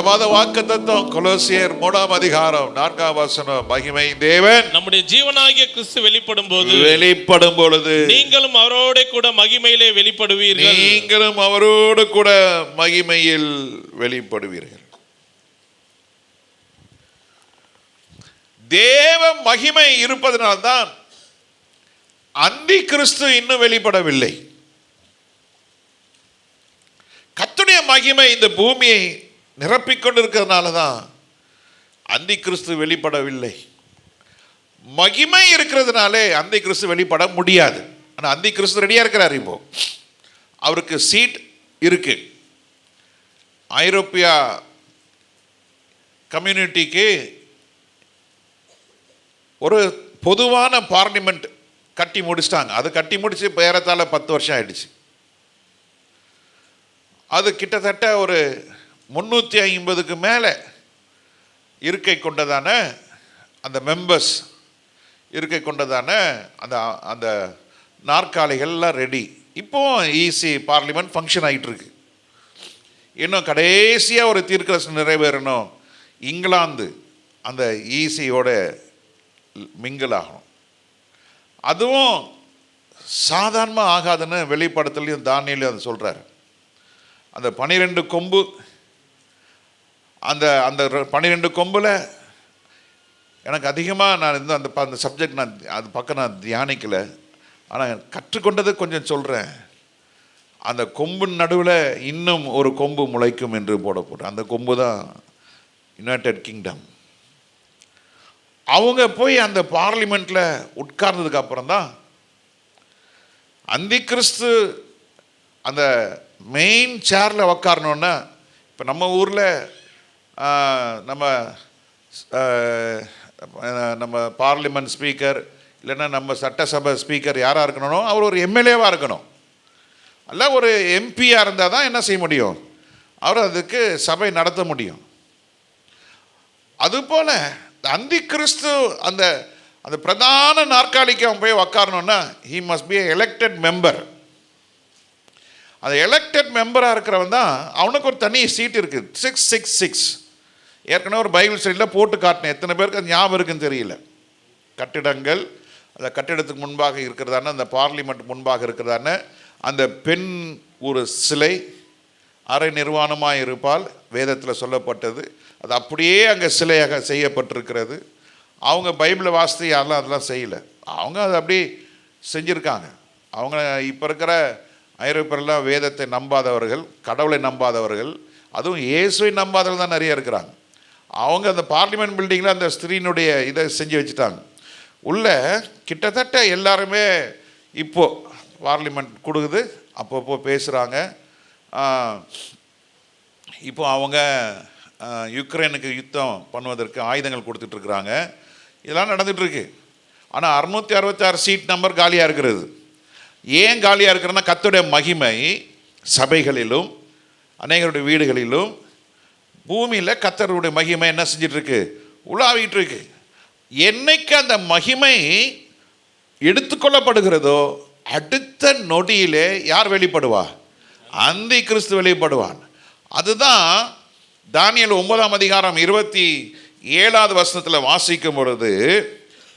பிரமாத வாக்குத்தத்தம் கொலோசியர் 3:4 மகிமை தேவன் நம்முடைய ஜீவனாகிய கிறிஸ்து வெளிப்படும் பொழுது நீங்களும் அவரோட கூட மகிமையிலே வெளிப்படுவீர்கள். நீங்களும் அவரோடு கூட மகிமையில் வெளிப்படுவீர்கள். தேவ மகிமை இருப்பதனால்தான் அந்தி கிறிஸ்து இன்னும் வெளிப்படவில்லை. கர்த்தருடைய மகிமை இந்த பூமியை நிரப்பிக்கொண்டிருக்கிறதுனால தான் அந்தி கிறிஸ்து வெளிப்படவில்லை. மகிமை இருக்கிறதுனாலே அந்தி கிறிஸ்து வெளிப்பட முடியாது. ஆனால் அந்தி கிறிஸ்து ரெடியாக இருக்கிறார். இப்போ அவருக்கு சீட் இருக்கு. ஐரோப்பியா கம்யூனிட்டிக்கு ஒரு பொதுவான பார்லிமெண்ட் கட்டி முடிச்சிட்டாங்க. அது கட்டி முடிச்சு ஏறத்தாழ 10 வருஷம் ஆயிடுச்சு. அது கிட்டத்தட்ட ஒரு 350க்கு மேலே இருக்கை கொண்டதான அந்த மெம்பர்ஸ் இருக்கை கொண்டதான அந்த அந்த நாற்காலிகள்லாம் ரெடி. இப்போ ஈசி பார்லிமெண்ட் ஃபங்க்ஷன் ஆகிட்டு இருக்கு. இன்னும் கடைசியாக ஒரு தீர்க்கதரிசனம் நிறைவேறணும். இங்கிலாந்து அந்த ஈசியோட மிங்கிள் ஆகணும். அதுவும் சாதாரணமாக ஆகாதுன்னு வெளிப்படத்துலையும் தானியலையும் அது சொல்கிறார். அந்த 12 கொம்பு, அந்த அந்த 12 கொம்பில் எனக்கு அதிகமாக நான் அந்த சப்ஜெக்ட் நான் அது பக்கம் நான் தியானிக்கலை. ஆனால் கற்றுக்கொண்டது கொஞ்சம் சொல்கிறேன். அந்த கொம்பின் நடுவில் இன்னும் ஒரு கொம்பு முளைக்கும் என்று போடப்படும். அந்த கொம்பு தான் யுனைடெட் கிங்டம். அவங்க போய் அந்த பார்லிமெண்ட்டில் உட்கார்ந்ததுக்கு அப்புறம் தான் அந்தி கிறிஸ்து அந்த மெயின் சேரில் உக்காரணுன்னா, இப்போ நம்ம ஊரில் நம்ம பார்லிமெண்ட் ஸ்பீக்கர் இல்லைன்னா நம்ம சட்டசபை ஸ்பீக்கர் யாராக இருக்கணும், அவர் ஒரு எம்எல்ஏவாக இருக்கணும். அல்ல ஒரு எம்பியாக இருந்தால் தான் என்ன செய்ய முடியும், அவர் அதுக்கு சபை நடத்த முடியும். அதுபோல் அந்தி கிறிஸ்து அந்த அந்த பிரதான நாற்காலிக்கு அவன் போய் உக்காரணுன்னா he must be elected member. அந்த எலெக்டட் மெம்பராக இருக்கிறவன் தான் அவனுக்கு ஒரு தனி சீட் இருக்குது. 666 ஏற்கனவே ஒரு பைபிள் ஸ்டடியில் போட்டு காட்டினேன். எத்தனை பேருக்கு அது ஞாபகம் இருக்குன்னு தெரியல. கட்டிடங்கள், அந்த கட்டிடத்துக்கு முன்பாக இருக்கிறதான, அந்த பார்லிமெண்ட் முன்பாக இருக்கிறதான அந்த பெண் ஒரு சிலை அரை நிர்வாணமாக இருப்பால் வேதத்தில் சொல்லப்பட்டது. அது அப்படியே அங்கே சிலையாக செய்யப்பட்டிருக்கிறது. அவங்க பைபிளை வாசித்து யாரெல்லாம் அதெல்லாம் செய்யலை. அவங்க அதை அப்படி செஞ்சுருக்காங்க. அவங்க இப்போ இருக்கிற ஐரோப்பியரெல்லாம் வேதத்தை நம்பாதவர்கள், கடவுளை நம்பாதவர்கள், அதுவும் இயேசுவை நம்பாதவர்கள் தான் நிறைய இருக்கிறாங்க. அவங்க அந்த பார்லிமெண்ட் பில்டிங்கில் அந்த ஸ்திரீனுடைய இதை செஞ்சு வச்சுட்டாங்க. உள்ள கிட்டத்தட்ட எல்லாருமே இப்போது பார்லிமெண்ட் கொடுக்குது, அப்பப்போ பேசுகிறாங்க. இப்போ அவங்க யுக்ரைனுக்கு யுத்தம் பண்ணுவதற்கு ஆயுதங்கள் கொடுத்துட்ருக்குறாங்க. இதெல்லாம் நடந்துகிட்ருக்கு. ஆனால் 666 சீட் நம்பர் காலியாக இருக்கிறது. ஏன் காலியாக இருக்கிறன்னா, கர்த்தருடைய மகிமை சபைகளிலும் அநேகருடைய வீடுகளிலும் பூமியில் கர்த்தருடைய மகிமை என்ன செஞ்சிட்ருக்கு, உலாவிட்டு இருக்கு. என்னைக்கு அந்த மகிமை எடுத்துக்கொள்ளப்படுகிறதோ அடுத்த நொடியிலே யார் வெளிப்படுவா, அந்தி கிறிஸ்து வெளிப்படுவான். அதுதான் தானியேல் 9:27 வாசிக்கும் பொழுது,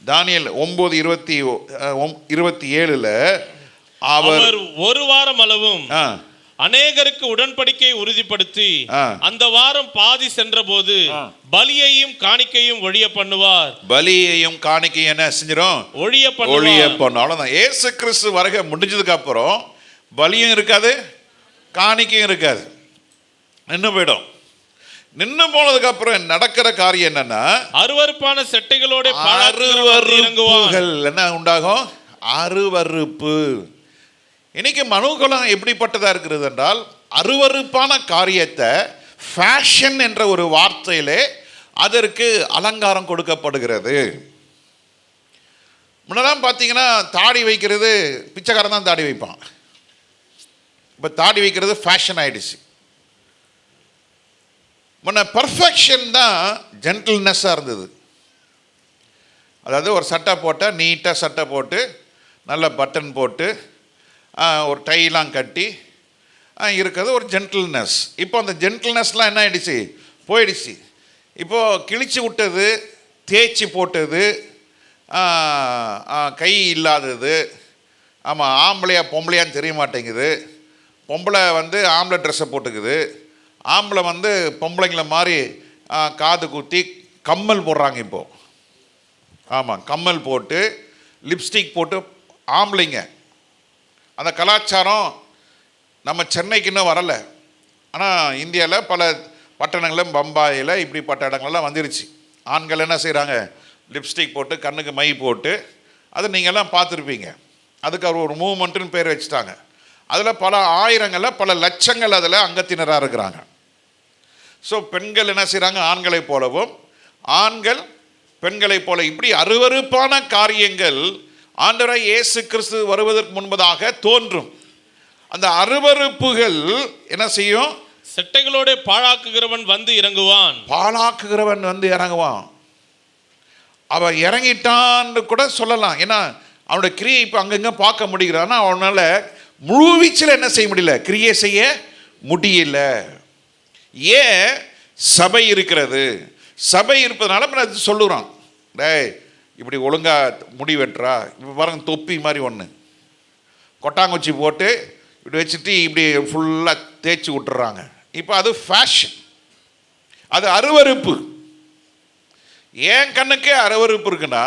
தானியேல் 9:27 அவர் ஒரு வாரம் அளவும் அநேகருக்கு உடன்படிக்கை உறுதிப்படுத்தி அந்த வாரம் பாதி சென்ற போது பலியையும் காணிக்கையும் ஒழிய பண்ணுவார். பலியையும் காணிக்கையும் என்ன செஞ்சிடும், ஒழிய பண்ணும். அவ்வளவுதான். இயேசு கிறிஸ்து வருகை முடிஞ்சதுக்கு அப்புறம் பலியும் இருக்காது, காணிக்கையும் இருக்காது, நின்று போயிடும். நின்று போனதுக்கு அப்புறம் நடக்கிற காரியம் என்னன்னா, அருவருப்பான செட்டைகளோட என்ன உண்டாகும், அருவருப்பு. இன்னைக்கு மனுக்குலம் எப்படிப்பட்டதா இருக்கிறது என்றால், அருவருப்பான காரியத்தை ஃபேஷன் என்ற ஒரு வார்த்தையிலே அதற்கு அலங்காரம் கொடுக்கப்படுகிறது. முன்னெல்லாம் பார்த்தீங்கன்னா தாடி வைக்கிறது பிச்சைக்காரன் தான் தாடி வைப்பான். இப்போ தாடி வைக்கிறது ஃபேஷன் ஆயிடுச்சு. முன்ன பர்ஃபெக்ஷன் தான் ஜென்டில்னஸ்ஸாக இருந்தது. அதாவது ஒரு சட்டை போட்டால் நீட்டாக சட்டை போட்டு நல்ல பட்டன் போட்டு ஒரு டைலாம் கட்டி இருக்கிறது ஒரு ஜென்டில்னஸ். இப்போ அந்த ஜென்டில்னஸ்லாம் என்ன ஆகிடுச்சு, போயிடுச்சு. இப்போது கிழிச்சு விட்டது, தேய்ச்சி போட்டது, கை இல்லாதது, ஆமாம் ஆம்பளையா பொம்பளையான்னு தெரிய மாட்டேங்குது. பொம்பளை வந்து ஆம்பளை ட்ரெஸ்ஸை போட்டுக்குது, ஆம்பளை வந்து பொம்பளைங்கள மாதிரி காது குத்தி கம்மல் போடுறாங்க இப்போது. ஆமாம், கம்மல் போட்டு லிப்ஸ்டிக் போட்டு ஆம்பளைங்க. அந்த கலாச்சாரம் நம்ம சென்னைக்கு இன்னும் வரலை. ஆனால் இந்தியாவில் பல பட்டணங்களில், பம்பாயில் இப்படிப்பட்ட இடங்கள்லாம் வந்துருச்சு. ஆண்கள் என்ன செய்கிறாங்க, லிப்ஸ்டிக் போட்டு கண்ணுக்கு மை போட்டு, அதை நீங்கள்லாம் பார்த்துருப்பீங்க. அதுக்கு அவர் ஒரு மூவ்மெண்ட்டுன்னு பேர் வச்சுட்டாங்க. அதில் பல ஆயிரங்களில் பல லட்சங்கள் அதில் அங்கத்தினராக இருக்கிறாங்க. ஸோ பெண்கள் என்ன செய்கிறாங்க, ஆண்களைப் போலவும், ஆண்கள் பெண்களைப் போல, இப்படி அருவருப்பான காரியங்கள் ஆண்டவராய் இயேசு கிறிஸ்து வருவதற்கு முன்பதாக தோன்றும். அந்த அருவருப்புகள் என்ன செய்யும், செட்டைகளோட பாழாக்குகிறவன் வந்து இறங்குவான். பாழாக்குகிறவன் வந்து இறங்குவான். அவன் இறங்கிட்டான்னு கூட சொல்லலாம். ஏன்னா அவனோட கிரியை இப்போ அங்கங்கே பார்க்க முடிகிறான்னா, அவனால் முழு வீச்சில் என்ன செய்ய முடியல, கிரியை செய்ய முடியல. ஏன், சபை இருக்கிறது. சபை இருப்பதனால அது சொல்லுறான், டேய் இப்படி ஒழுங்காக முடி வெட்டுறா. இப்போ பாருங்க, தொப்பி மாதிரி ஒன்று கொட்டாங்குச்சி போட்டு இப்படி வச்சுட்டு இப்படி ஃபுல்லாக தேய்ச்சி விட்டுறாங்க. இப்போ அது ஃபேஷன், அது அருவருப்பு. ஏன் கண்ணுக்கே அருவருப்பு இருக்குன்னா,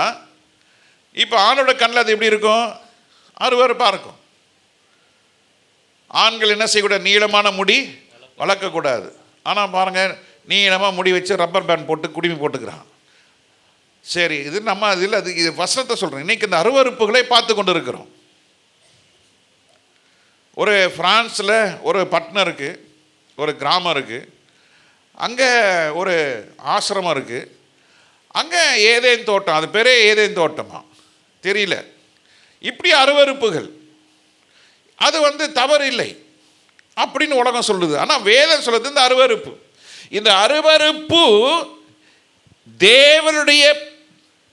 இப்போ ஆணோட கண்ணில் அது எப்படி இருக்கும், அருவருப்பாக இருக்கும். ஆண்கள் என்ன செய்யக்கூடாது, நீளமான முடி வளர்க்கக்கூடாது. ஆனால் பாருங்கள், நீளமாக முடி வச்சு ரப்பர் பேண்ட் போட்டு குடுமி போட்டுக்கிறான். சரி, இது நம்ம அதில் அது இது வசனத்தை சொல்கிறேன். இன்றைக்கி இந்த அருவருப்புகளை பார்த்து கொண்டு இருக்கிறோம். ஒரு ஃப்ரான்ஸில் ஒரு பட்டணம் இருக்குது, ஒரு கிராமம் இருக்குது, அங்கே ஒரு ஆசிரமம் இருக்குது. அங்கே ஏதேன் தோட்டம், அது பேரே ஏதேன் தோட்டமா தெரியல. இப்படி அருவருப்புகள், அது வந்து தவறு இல்லை அப்படின்னு உலகம் சொல்லுது. ஆனால் வேதம் சொல்லுது இந்த அருவருப்பு. இந்த அருவருப்பு தேவனுடைய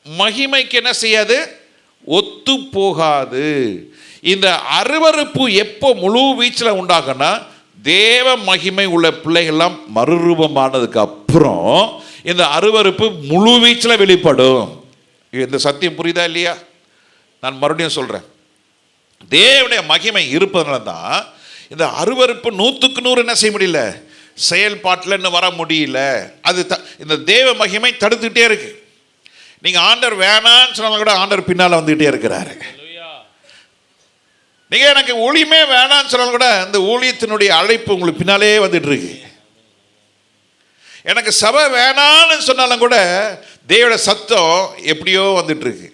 மகிமைக்கு என்ன செய்யாது, ஒத்து போகாது. இந்த அருவருப்பு எப்போ முழு வீச்சில் உண்டாகுன்னா, தேவ மகிமை உள்ள பிள்ளைகள்லாம் மறுரூபமானதுக்கு அப்புறம் இந்த அருவருப்பு முழு வீச்சில் வெளிப்படும். இந்த சத்தியம் புரியுதா இல்லையா? நான் மறுபடியும் சொல்கிறேன், தேவனுடைய மகிமை இருப்பதனால தான் இந்த அருவருப்பு 100க்கு 100 என்ன செய்ய முடியல, செயல்பாட்டில் இன்னும் வர முடியல. அது இந்த தேவ மகிமை தடுத்துக்கிட்டே இருக்கு. நீங்கள் ஆண்டவர் வேணான்னு சொன்னாலும் கூட ஆண்டவர் பின்னால் வந்துக்கிட்டே இருக்கிறாரு. நீங்கள் எனக்கு ஊழியமே வேணான்னு சொன்னாலும் கூட இந்த ஊழியத்தினுடைய அழைப்பு உங்களுக்கு பின்னாலே வந்துட்டு இருக்கு. எனக்கு சபை வேணான்னு சொன்னாலும் கூட தேவோட சத்தம் எப்படியோ வந்துட்டு இருக்கு.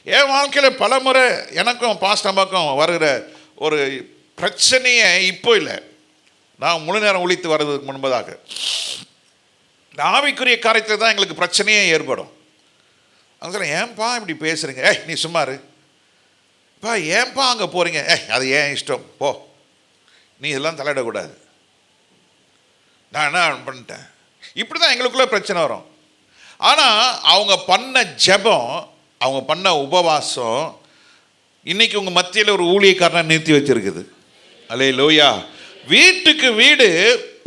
என் வாழ்க்கையில் பல முறை எனக்கும் பாஸ்டம்பாக்கும் வருகிற ஒரு பிரச்சனையே இப்போ இல்லை, நான் முழு நேரம் ஒழித்து வர்றதுக்கு முன்பதாக இந்த ஆவிக்குரிய காரியத்தில் தான் எங்களுக்கு பிரச்சனையே ஏற்படும். அவங்க சொல்ல, ஏன்பா இப்படி பேசுகிறீங்க, நீ சும்மாரு பா, ஏன்பா அங்கே போகிறீங்க, அது ஏன் இஷ்டம் போ, நீ இதெல்லாம் தலையிடக்கூடாது, நான் என்ன பண்ணிட்டேன். இப்படி தான் எங்களுக்குள்ளே பிரச்சனை வரும். ஆனால் அவங்க பண்ண ஜெபம், அவங்க பண்ண உபவாசம் இன்னைக்கு உங்கள் மத்தியில் ஒரு ஊழியக்காரனை நிறுத்தி வச்சிருக்குது. அல்லேலூயா. வீட்டுக்கு வீடு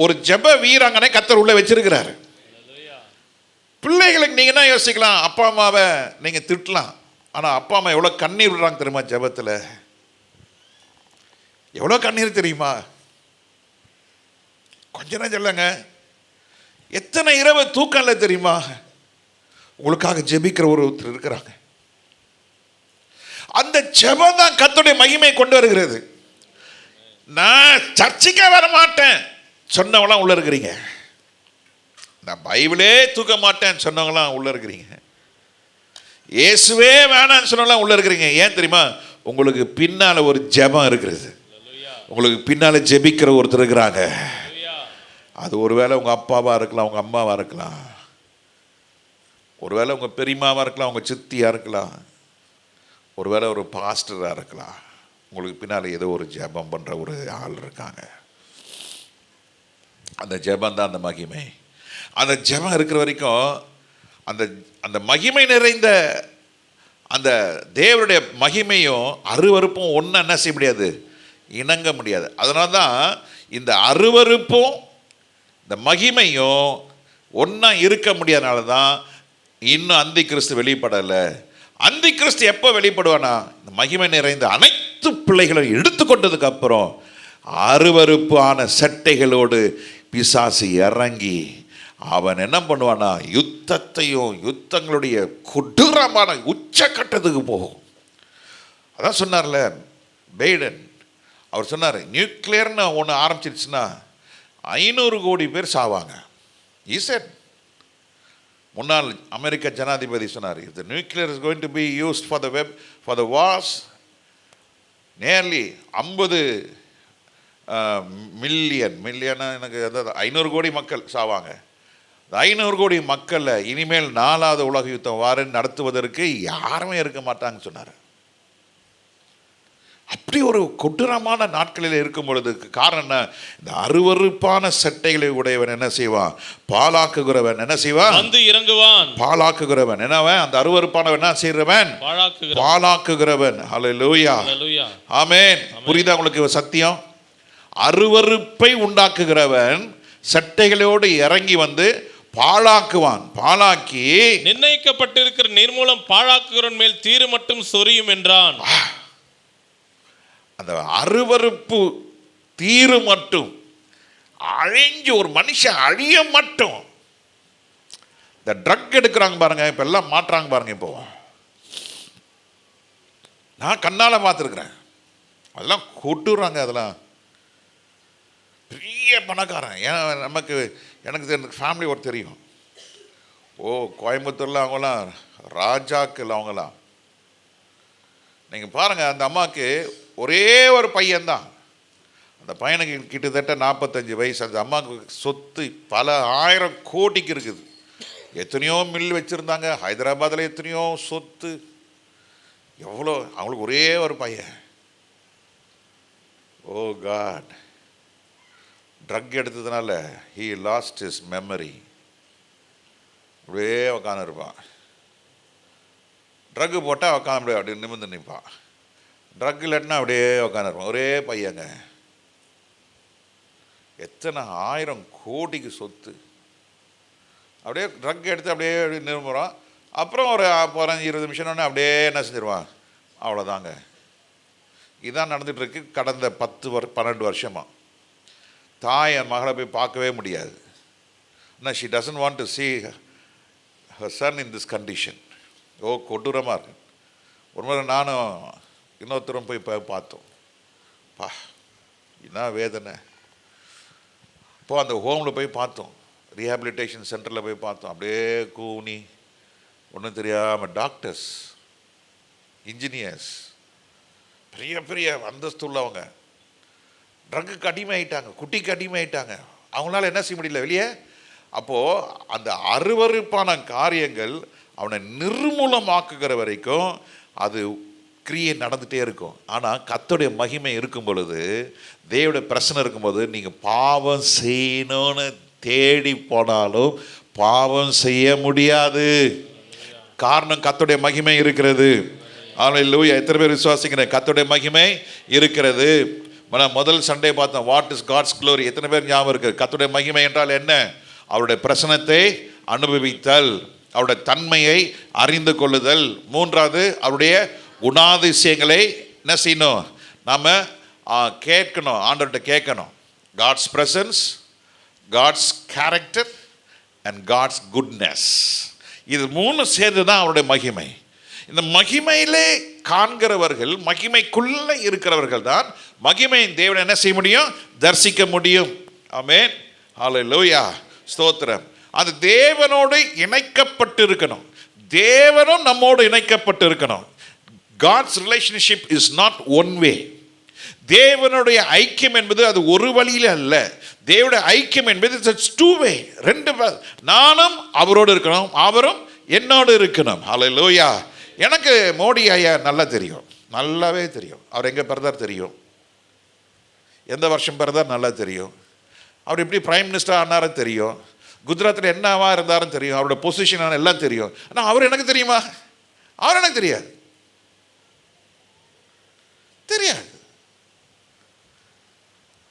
ஒரு ஜெப வீராங்கனை கர்த்தர் உள்ள வச்சிருக்கிறாரு. பிள்ளைகளுக்கு நீங்கள் என்ன யோசிக்கலாம், அப்பா அம்மாவை நீங்கள் திட்டலாம், ஆனால் அப்பா அம்மா எவ்வளோ கண்ணீர் விடுறாங்க தெரியுமா, ஜெபத்தில் எவ்வளோ கண்ணீர் தெரியுமா. கொஞ்ச நேரம் சொல்லுங்க, எத்தனை இரவு தூக்கம் இல்லை தெரியுமா, உங்களுக்காக ஜெபிக்கிற ஒருத்தர் இருக்கிறாங்க. அந்த ஜெபம் தான் கர்த்தருடைய மகிமை கொண்டு வருகிறது. நான் சர்ச்சைக்கே வர மாட்டேன் சொன்னவங்களாம் உள்ள இருக்கிறீங்க, நான் பைபிளே தூக்க மாட்டேன்னு சொன்னவங்களாம் உள்ள இருக்கிறீங்க, இயேசுவே வேணான்னு சொன்னவங்களாம் உள்ள இருக்கிறீங்க. ஏன் தெரியுமா, உங்களுக்கு பின்னால் ஒரு ஜெபம் இருக்கிறது, உங்களுக்கு பின்னால் ஜெபிக்கிற ஒருத்தர் இருக்கிறாங்க. அது ஒருவேளை உங்கள் அப்பாவாக இருக்கலாம், உங்கள் அம்மாவாக இருக்கலாம், ஒருவேளை உங்கள் பெரியம்மாவாக இருக்கலாம், உங்கள் சித்தியாக இருக்கலாம், ஒருவேளை ஒரு பாஸ்டராக இருக்கலாம். உங்களுக்கு பின்னால் ஏதோ ஒரு ஜெபம் பண்ணுற ஒரு ஆள் இருக்காங்க. அந்த ஜெபம் தான் அந்த மகிமை. அந்த ஜெபம் இருக்கிற வரைக்கும் அந்த அந்த மகிமை நிறைந்த அந்த தேவனுடைய மகிமையும் அருவருப்பும் ஒன்றும் என்ன செய்ய முடியாது, இணங்க முடியாது. அதனால தான் இந்த அருவருப்பும் இந்த மகிமையும் ஒன்றா இருக்க முடியாதனால தான் இன்னும் அந்தி கிறிஸ்து வெளிப்படலை. அந்தி கிறிஸ்து எப்போ வெளிப்படுவானா, இந்த மகிமை நிறைந்த அனைத்து பிள்ளைகளை எடுத்துக்கொண்டதுக்கு அப்புறம் அருவருப்பான சட்டைகளோடு பிசாசு இறங்கி அவன் என்ன பண்ணுவானா, யுத்தங்களுடைய கொடூரமான உச்சக்கட்டத்துக்கு போகும். அதான் சொன்னார்ல பைடன், அவர் சொன்னார் நியூக்ளியர்னு ஒன்று ஆரம்பிச்சிருச்சுன்னா 500 கோடி பேர் சாவாங்க. ஈசட் முன்னாள் அமெரிக்க ஜனாதிபதி சொன்னார், if the nuclear is going to be used for the wars, nearly 50 million எனக்கு 500 கோடி மக்கள் சாவாங்க. 500 கோடி மக்களில் இனிமேல் 4வது உலக யுத்தம் நடத்துவதற்கு யாருமே இருக்க மாட்டாங்கன்னு சொன்னார். அப்படி ஒரு கொடூரமான நாட்களில் இருக்கும் பொழுது காரணம் என்ன, இந்த அருவருப்பான சட்டைகளை உடையவன் என்ன செய்வான், பாலாக்குகிறவன் என்ன செய்வான், வந்து இறங்குவான். பாலாக்குகிறவன் என்னவன், அந்த அருவருப்பானவன் என்ன செய்றவன், பாலாக்குகிறவன். ஹல்லேலூயா, ஆமென். புரியுதா உங்களுக்கு சத்தியம்? அருவருப்பை உண்டாக்குகிறவன் சட்டைகளோடு இறங்கி வந்து பாழாக்குவான். பாழாக்கி நிர்ணயிக்கப்பட்டிருக்கிற நீர்மூலம் பாழாக்குகிறவன் மேல் தீரு மட்டும் சொரியும் என்றான். அந்த அருவருப்பு தீரு மட்டும் அழிஞ்சு ஒரு மனுஷன் அழிய மட்டும். இந்த ட்ரக் எடுக்கிறாங்க பாருங்க, இப்ப எல்லாம் மாற்றாங்க பாருங்க. இப்போ நான் கண்ணால பார்த்துருக்கிறேன், அதெல்லாம் கொட்டுறாங்க. அதெல்லாம் பெரிய பணக்காரன். ஏன்னா எனக்கு ஃபேமிலி ஒரு தெரியும். கோயம்புத்தூரில் அவங்களாம் ராஜாக்கள். அவங்களாம் நீங்கள் பாருங்கள், அந்த அம்மாவுக்கு ஒரே ஒரு பையன்தான். அந்த பையனுக்கு கிட்டத்தட்ட 45 வயசு. அந்த அம்மாவுக்கு சொத்து பல 1000 கோடிக்கு இருக்குது. எத்தனையோ மில் வச்சுருந்தாங்க ஹைதராபாத்தில், எத்தனையோ சொத்து, எவ்வளோ. அவங்களுக்கு ஒரே ஒரு பையன். ஓ காட், ட்ரக் எடுத்ததுனால he lost his memory. அப்படியே உட்காந்து இருப்பான். ட்ரக்கு போட்டால் உட்காந்து அப்படியே அப்படி நிமிர்ந்து நிற்பான். ட்ரக் இல்லாட்டினா அப்படியே உட்காந்துருப்பான். ஒரே பையங்க, எத்தனை 1000 கோடிக்கு சொத்து. அப்படியே ட்ரக் எடுத்து அப்படியே நிரும்புகிறான். அப்புறம் ஒரு 15-20 நிமிஷம் அப்படியே என்ன செஞ்சிருவான், அவ்வளோதாங்க. இதுதான் நடந்துகிட்ருக்கு கடந்த 12 வருஷமாக. தாய் என் மகளை போய் பார்க்கவே முடியாது. ஆனால் she doesn't want to see her son in this condition. கொடூரமாக இருக்கு. ஒரு முறை நானும் இன்னொருத்தரும் போய் பார்த்தோம். என்ன வேதனை. இப்போது அந்த ஹோமில் போய் பார்த்தோம், ரீஹாபிலிட்டேஷன் சென்டரில் போய் பார்த்தோம். அப்படியே கூனி ஒன்றும் தெரியாமல் டாக்டர்ஸ், இன்ஜினியர்ஸ், பெரிய பெரிய அந்தஸ்து உள்ளவங்க ட்ரக்குக்கு அடிமையாயிட்டாங்க, குட்டிக்கு அடிமையாயிட்டாங்க. அவங்களால என்ன செய்ய முடியல வெளியே. அப்போது அந்த அருவருப்பான காரியங்கள் அவனை நிர்மூலமாக்குகிற வரைக்கும் அது கிரியை நடந்துகிட்டே இருக்கும். ஆனால் கர்த்தருடைய மகிமை இருக்கும் பொழுது, தேவனுடைய பிரசன்னம் இருக்கும்போது, நீங்கள் பாவம் செய்யணும்னு தேடி போனாலும் பாவம் செய்ய முடியாது. காரணம் கர்த்தருடைய மகிமை இருக்கிறது. ஹல்லேலூயா. எத்தனை பேர் விசுவாசிக்கிறேன் கர்த்தருடைய மகிமை இருக்கிறது? முதல் சண்டே பார்த்தோம், வாட் இஸ் காட்ஸ் க்ளோரி. எத்தனை பேர் ஞாபகம் இருக்குது? கர்த்தருடைய மகிமை என்றால் என்ன? அவருடைய பிரசன்னத்தை அனுபவித்தல், அவருடைய தன்மையை அறிந்து கொள்ளுதல். 3வது அவருடைய குணாதிசயங்களை என்ன செய்யணும், நாம் கேட்கணும், ஆண்டவர்கிட்ட கேட்கணும். God's presence, God's character and God's goodness. இது 3 சேர்ந்து தான் அவருடைய மகிமை. இந்த மகிமையிலே காண்கிறவர்கள், மகிமைக்குள்ளே இருக்கிறவர்கள் தான் மகிமையின் தேவனை என்ன செய்ய முடியும், தரிசிக்க முடியும். ஆமென், ஹல்லேலூயா, ஸ்தோத்திரம். அது தேவனோடு இணைக்கப்பட்டு இருக்கணும். தேவனும் நம்மோடு இணைக்கப்பட்டு இருக்கணும். God's relationship is not one way. தேவனுடைய ஐக்கியம் என்பது அது ஒரு வழியில் அல்ல. தேவனுடைய ஐக்கியம் என்பது it's two way. 2 நானும் அவரோடு இருக்கணும், அவரும் என்னோடு இருக்கணும். ஹல்லேலூயா. எனக்கு மோடி ஐயா நல்லா தெரியும், நல்லாவே தெரியும். அவர் எங்கே பிறந்தார் தெரியும், எந்த வருஷம் பிறந்தார் நல்லா தெரியும். அவர் எப்படி பிரைம் மினிஸ்டர் ஆனாரும் தெரியும், குஜராத்தில் என்னவா இருந்தாரும் தெரியும், அவரோட பொசிஷன் எல்லாம் தெரியும். ஆனால் அவர் எனக்கு தெரியுமா? அவர் எனக்கு தெரியாது, தெரியாது.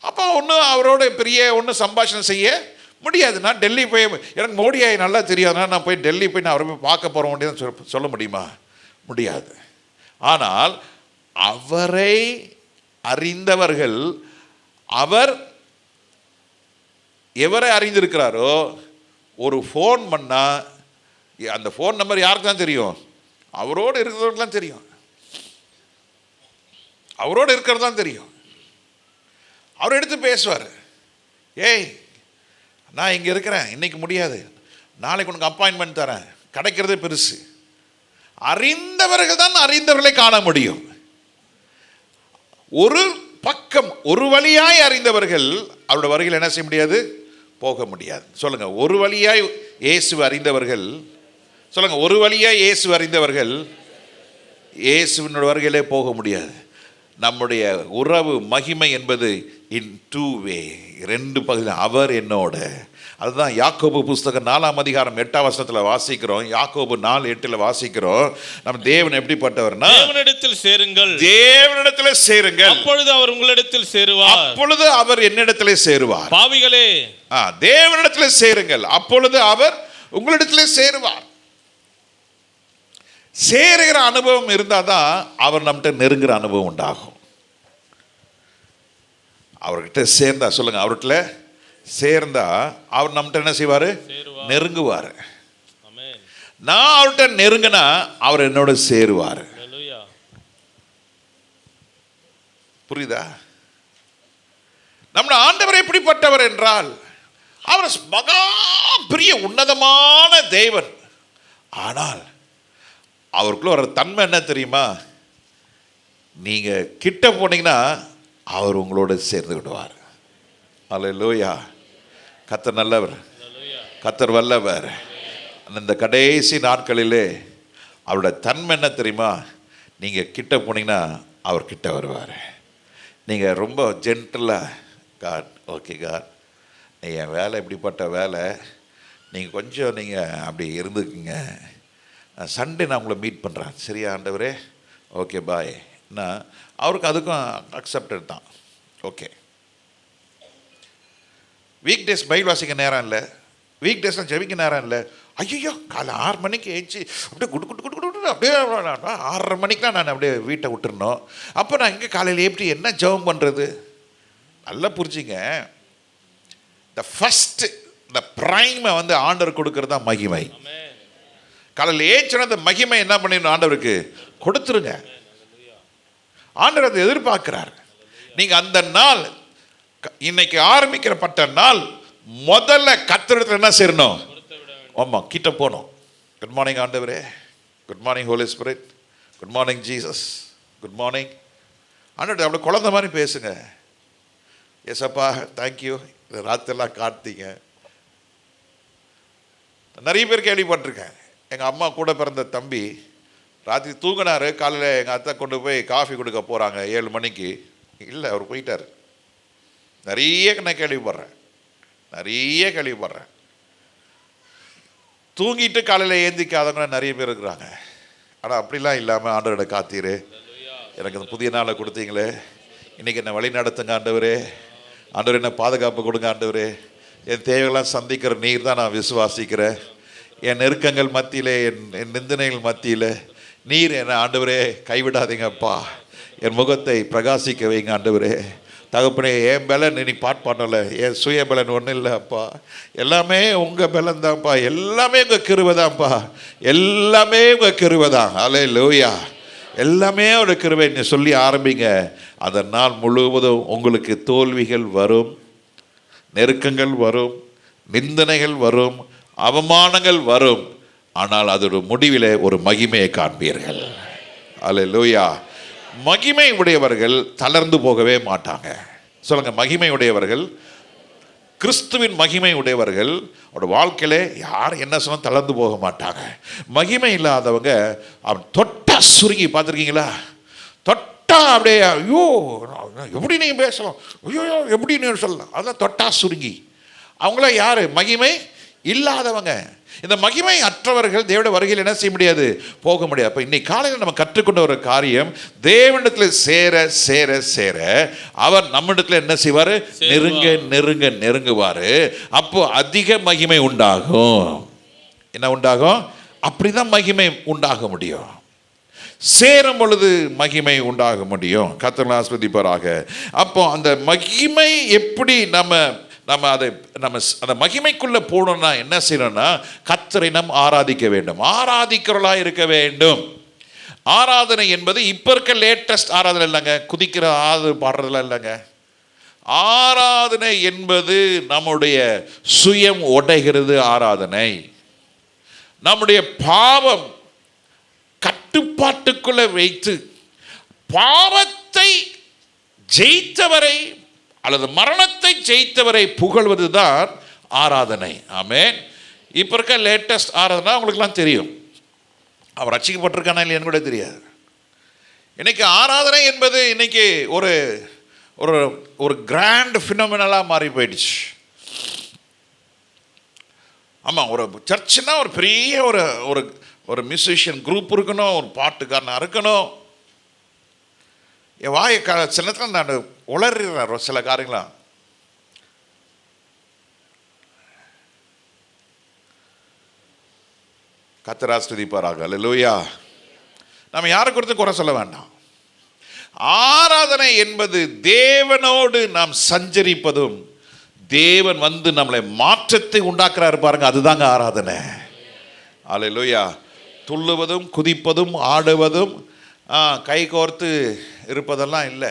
அப்போ ஒன்றும் அவரோட பெரிய ஒன்றும் சம்பாஷணை செய்ய முடியாது. நான் டெல்லி போய் எனக்கு மோடியை நல்லா தெரியாதுன்னா நான் போய் டெல்லி போய் நான் அவரை போய் பார்க்க போகிற முடியாது சொல்ல முடியுமா? முடியாது. ஆனால் அவரை அறிந்தவர்கள், அவர் எவரை அறிந்திருக்கிறாரோ, ஒரு ஃபோன் பண்ணால் அந்த ஃபோன் நம்பர் யாருக்கு தான் தெரியும்? அவரோடு இருக்கிறவர்களுக்கு தான் தெரியும். அவரோடு இருக்கிறது தான் தெரியும். அவர் எடுத்து பேசுவார். ஏய், நான் இங்கே இருக்கிறேன், இன்னைக்கு முடியாது, நாளைக்கு உனக்கு அப்பாயின்மெண்ட் தரேன், கிடைக்கிறதே பெருசு. அறிந்தவர்கள் தான் அறிந்தவர்களை காண முடியும். ஒரு பக்கம், ஒரு வழியாய் அறிந்தவர்கள் அவருடைய வருகையில் என்ன செய்ய முடியாது? போக முடியாது. சொல்லுங்க, ஒரு வழியாய் இயேசு அறிந்தவர்கள், சொல்லுங்க, ஒரு வழியாய் இயேசு அறிந்தவர்கள் இயேசுவின் வருகையிலே போக முடியாது. நம்முடைய உறவு மகிமை என்பது இன் டூ வே, ரெண்டு பகுதி. அவர் என்னோட, அதுதான் யாக்கோபு புஸ்தகம் 4ஆம் அதிகாரம் 8ஆம் வசனத்தில் வாசிக்கிறோம். யாக்கோபு 4:8 வாசிக்கிறோம். நம்ம தேவன் எப்படிப்பட்டவர்னா, தேவனிடத்தில் சேருங்கள், தேவனிடத்தில் சேருங்கள், அப்பொழுது அவர் உங்களிடத்தில் சேருவார், அப்பொழுது அவர் என்னிடத்திலே சேருவார். பாவிகளே, தேவனிடத்தில் சேருங்கள், அப்பொழுது அவர் உங்களிடத்திலே சேருவார். சேருகிற அனுபவம் இருந்தால் தான் அவர் நம்மகிட்ட நெருங்குற அனுபவம் உண்டாகும். அவர்கிட்ட சேர்ந்தா, சொல்லுங்க, அவர்கிட்ட சேர்ந்தா அவர் நம்மகிட்ட என்ன செய்வார்? நெருங்குவார். நான் அவர்கிட்ட நெருங்கினா அவர் என்னோட சேருவார். புரியுதா? நம்முடைய ஆண்டவர் எப்படிப்பட்டவர் என்றால், அவர் மகா பெரிய உன்னதமான தேவன். ஆனால் அவருக்குள்ள ஒரு தன்மை என்ன தெரியுமா? நீங்க கிட்ட போனீங்கன்னா அவர் உங்களோட சேர்ந்து விடுவார். அல்லேலூயா. கர்த்தர் நல்லவர், கர்த்தர் வல்லவர். இந்த கடைசி நாட்களிலே அவருடைய தன்மை என்ன தெரியுமா? நீங்க கிட்ட போனீங்கன்னா அவர் கிட்ட வருவார். நீங்க ரொம்ப ஜென்டலாக, காட், ஓகே காட், என் வேலை இப்படிப்பட்ட வேலை, நீங்கள் கொஞ்சம் நீங்கள் அப்படி இருந்துக்குங்க, சண்டே நான் உங்களை மீட் பண்ணுறேன், சரியா ஆண்டவரே, ஓகே பாய். நான் அவருக்கு அதுக்கும் அக்செப்டட் தான். ஓகே. வீக் டேஸ் பைபிள் வாசிக்க நேரம் இல்லை, வீக் டேஸ்லாம் ஜெபிக்க நேரம் இல்லை. ஐயோ, காலை 6 மணிக்கு ஏஞ்சி அப்படியே குடு குடு குடு குடு அப்படியே 6:30 மணிக்கெலாம் நான் அப்படியே வீட்டை விட்டுருந்தோம். அப்போ நான் இங்கே காலையில் எப்படி என்ன ஜெபம் பண்ணுறது? நல்லா புரிஞ்சுங்க, த ஃபஸ்ட்டு, த ப்ரைமை வந்து ஆண்டவர் கொடுக்கறது தான் மகிமை. காலையில் ஏஞ்சோன்னா அந்த மகிமை என்ன பண்ணிடணும்? ஆண்டவருக்கு கொடுத்துருங்க. ஆண்டவர் அதை எதிர்பார்க்கிறார். நீங்கள் அந்த நாள், இன்னைக்கு ஆரம்பிக்கிறப்பட்ட நாள், முதல்ல கர்த்தரிடத்தில் என்ன செய்யணும்? ஆமாம், கிட்ட போகணும். குட் மார்னிங் ஆண்டவரே, good morning holy spirit, good morning Jesus, good morning. ஆண்டவர் அப்படி குழந்தை மாதிரி பேசுங்க. எஸ்அப்பா தேங்க்யூ, இந்த ராத்திரெல்லாம் காத்தீங்க. நிறைய பேர் கேள்விப்பட்டிருக்கேன். எங்கள் அம்மா கூட பிறந்த தம்பி ராத்திரி தூங்கினார், காலையில் எங்கள் அத்தை கொண்டு போய் காஃபி கொடுக்க போகிறாங்க 7 மணிக்கு. இல்லை, அவர் போயிட்டார். நிறைய நான் கேள்விப்படுறேன், நிறைய கேள்விப்படுறேன். தூங்கிட்டு காலையில் ஏந்திக்காதவங்க நிறைய பேர் இருக்கிறாங்க. ஆனால் அப்படிலாம் இல்லாமல் ஆண்டவரோட காத்தீரு, எனக்கு இந்த புதிய நாளை கொடுத்தீங்களே, இன்றைக்கி என்னை வழி நடத்துங்க ஆண்டவரே, ஆண்டவர் என்ன பாதுகாப்பு கொடுங்க ஆண்டவரே, என் தேவையெல்லாம் சந்திக்கிற நீர் தான் நான் விசுவாசிக்கிறேன். என் நெருக்கங்கள் மத்தியில், என் நிந்தனைகள் மத்தியில் நீர் என்னை ஆண்டவரே கைவிடாதீங்கப்பா, என் முகத்தை பிரகாசிக்க வைங்க ஆண்டவரே. தகப்பனே, என் பலன் நீ பாட் பண்ணலை, என் சுய பலன் ஒன்றும் இல்லை அப்பா, எல்லாமே உங்கள் பலன் தான்ப்பா, எல்லாமே உங்கள் கிருபை தான்ப்பா, எல்லாமே உங்கள் கிருபை தான். அல்லேலூயா. எல்லாமே ஒரு கிருபை நீ சொல்லி ஆரம்பிங்க. அந்த நாள் முழுவதும் உங்களுக்கு தோல்விகள் வரும், நெருக்கங்கள் வரும், நிந்தனைகள் வரும், அவமானங்கள் வரும். ஆனால் அதோட முடிவில் ஒரு மகிமையை காண்பீர்கள். அல்லேலூயா. மகிமை உடையவர்கள் தளர்ந்து போகவே மாட்டாங்க. சொல்லுங்க, மகிமை உடையவர்கள், கிறிஸ்துவின் மகிமை உடையவர்கள் அவரோட வாழ்க்கையில யார் என்ன சொன்னால் தளர்ந்து போக மாட்டாங்க. மகிமை இல்லாதவங்க அவன் தொட்டா சுருங்கி பார்த்துருக்கீங்களா? தொட்டா அப்படியே ஐயோ எப்படி நீங்கள் பேசலாம், ஐயோ எப்படி நீங்கள் சொல்லலாம், அதான் தொட்டா சுருங்கி. அவங்கள யார்? மகிமை இல்லாதவங்க. இந்த மகிமை அற்றவர்கள் தேவனுடைய வருகையில் என்ன செய்ய முடியாது, போக முடியாது. அப்போ இன்னைக்கு காலையில் நம்ம கற்றுக்கொண்ட ஒரு காரியம், தேவனிடத்தில் சேர சேர சேர அவர் நம்மிடத்தில் என்ன செய்வார், நெருங்குவார். அப்போ அதிக மகிமை உண்டாகும். என்ன உண்டாகும்? அப்படிதான் மகிமை உண்டாக முடியும். சேரும் பொழுது மகிமை உண்டாக முடியும். கர்த்தர் ஆசீர்வதிப்பாராக. அப்போ அந்த மகிமை எப்படி நம்ம அதை அந்த மகிமைக்குள்ள போகணும்னா என்ன செய்யணும்னா, கர்த்தரை நாம் ஆராதிக்க வேண்டும், ஆராதிக்கிறவர்களா இருக்க வேண்டும். ஆராதனை என்பது இப்ப இருக்க லேட்டஸ்ட் ஆராதனை இல்லைங்க, குதிக்கிற பாடுறதுலாம் இல்லைங்க. ஆராதனை என்பது நம்முடைய சுயம் உடைகிறது ஆராதனை. நம்முடைய பாவம் கட்டுப்பாட்டுக்குள்ள வைத்து பாவத்தை ஜெயித்தவரை அல்லது மரணத்தை ஜெயித்தவரை புகழ்வதுதான் ஆராதனை. ஆமென். இப்போ இருக்க லேட்டஸ்ட் ஆராதனை உங்களுக்குலாம் தெரியும். அவர் ரட்சிக்கப்பட்டிருக்கானா இல்லையான்னு கூட தெரியாது. இன்னைக்கு ஆராதனை என்பது இன்னைக்கு ஒரு ஒரு ஒரு கிராண்ட் ஃபினோமினலாக மாறி போயிடுச்சு. ஆமாம், ஒரு சர்ச்சுனா ஒரு பெரிய ஒரு ஒரு ஒரு மியூசிஷியன் குரூப் இருக்கணும், ஒரு பாட்டுக்காரனாக இருக்கணும். என் வாயை சில நேரத்தில் நான் உளறுறேன் சில காரியங்களாம். கர்த்தர் ஆசீர்வதிப்பாராக. அல்லேலூயா. நம்ம யாரை குறித்து குறை சொல்ல வேண்டாம். ஆராதனை என்பது தேவனோடு நாம் சஞ்சரிப்பதும், தேவன் வந்து நம்மளை மாற்றத்தை உண்டாக்குறாரு பாருங்க, அதுதாங்க ஆராதனை. அல்லேலூயா. துள்ளுவதும் குதிப்பதும் ஆடுவதும் கை கோர்த்து இருப்பதெல்லாம் இல்லை.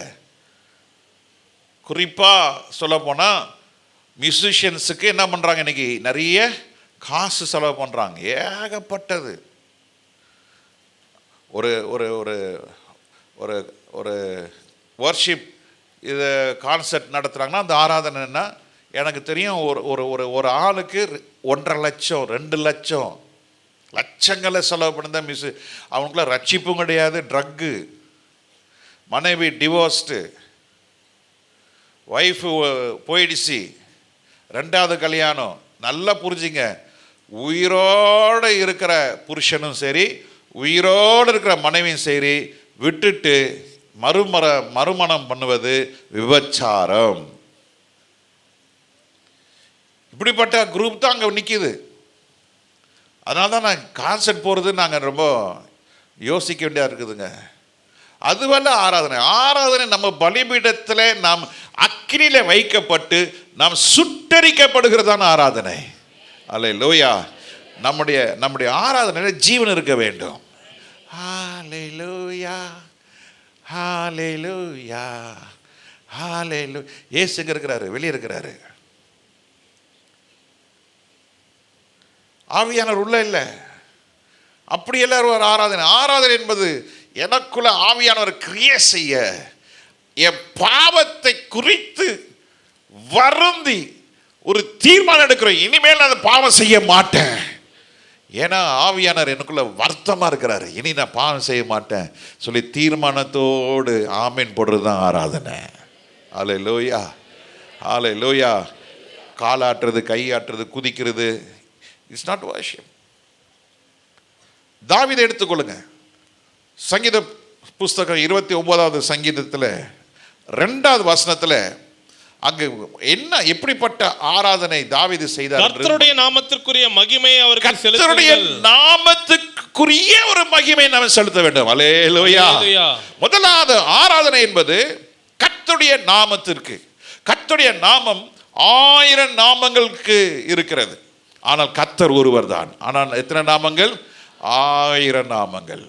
குறிப்பாக சொல்லப்போனால் மியூசிஷியன்ஸுக்கு என்ன பண்ணுறாங்க, இன்றைக்கி நிறைய காசு செலவு பண்ணுறாங்க, ஏகப்பட்டது. ஒரு ஒரு ஒரு ஒரு ஒரு வர்ஷிப் இது கான்சர்ட் நடத்துகிறாங்கன்னா அந்த ஆராதனைன்னா எனக்கு தெரியும் ஒரு ஒரு ஒரு ஆளுக்கு 1.5 லட்சம் 2 லட்சம் லட்சங்களை செலவு பண்ணி மிஸ். அவனுக்குலாம் ரட்சிப்பும் கிடையாது, ட்ரக்கு, மனைவி டிவோர்ஸ்டு, ஒய்ஃபு போயிடுச்சு, 2வது கல்யாணம். நல்லா புரிஞ்சுங்க, உயிரோடு இருக்கிற புருஷனும் சரி உயிரோடு இருக்கிற மனைவியும் சரி விட்டுட்டு மறுமணம் பண்ணுவது விபச்சாரம். இப்படிப்பட்ட குரூப் தான் அங்கே நிற்கிது. அதனால தான் நான் கான்சர்ட் போகிறது நாங்கள் ரொம்ப யோசிக்க வேண்டியதாக இருக்குதுங்க. அதுவல்ல ஆராதனை. ஆராதனை நம்ம பலிபீடத்தில் நாம் அக்கினியில் வைக்கப்பட்டு நாம் சுட்டரிக்கப்படுகிறதான ஆராதனை. அல்லேலூயா. நம்முடைய ஆராதனையில் ஜீவன் இருக்க வேண்டும். ஹல்லேலூயா ஹல்லேலூயா ஹல்லேலூயா. இயேசுங்க இருக்கிறாரு, வெளியே இருக்கிறாரு. ஆவியானவர் உள்ள இல்லை. அப்படி எல்லாரும் ஒரு ஆராதனை. ஆராதனை என்பது எனக்குள்ள ஆவியானவர் கிரியை செய்ய, என் பாவத்தை குறித்து வருந்தி ஒரு தீர்மானம் எடுக்கிறோம், இனிமேல் நான் பாவம் செய்ய மாட்டேன். ஏன்னா ஆவியானவர் எனக்குள்ள வருத்தமாக இருக்கிறாரு, இனி நான் பாவம் செய்ய மாட்டேன் சொல்லி தீர்மானத்தோடு ஆமீன் போடுறது தான் ஆராதனை. அல்லேலூயா அல்லேலூயா. காலாட்டுறது, கையாட்டுறது, குதிக்கிறது, இட்ஸ் நாட் வர்ஷிப். தாவீதை எடுத்துக்கொள்ளுங்க. சங்கீத புஸ்தகம் 29வது சங்கீதத்தில் 2வது வசனத்தில் அங்கு என்ன எப்படிப்பட்ட ஆராதனை தாவீது செய்தார்? கர்த்தருடைய நாமத்திற்குரிய மகிமை அவருக்கு கர்த்தருடைய நாமத்துக்குரிய ஒரு மகிமை நாம் செலுத்த வேண்டும். அல்லேலூயா. முதலாவது ஆராதனை என்பது கர்த்தருடைய நாமத்திற்கு. கர்த்தருடைய நாமம் 1000 நாமங்களுக்கு இருக்கிறது, ஆனால் கர்த்தர் ஒருவர் தான். ஆனால் எத்தனை நாமங்கள்? 1000 நாமங்கள்.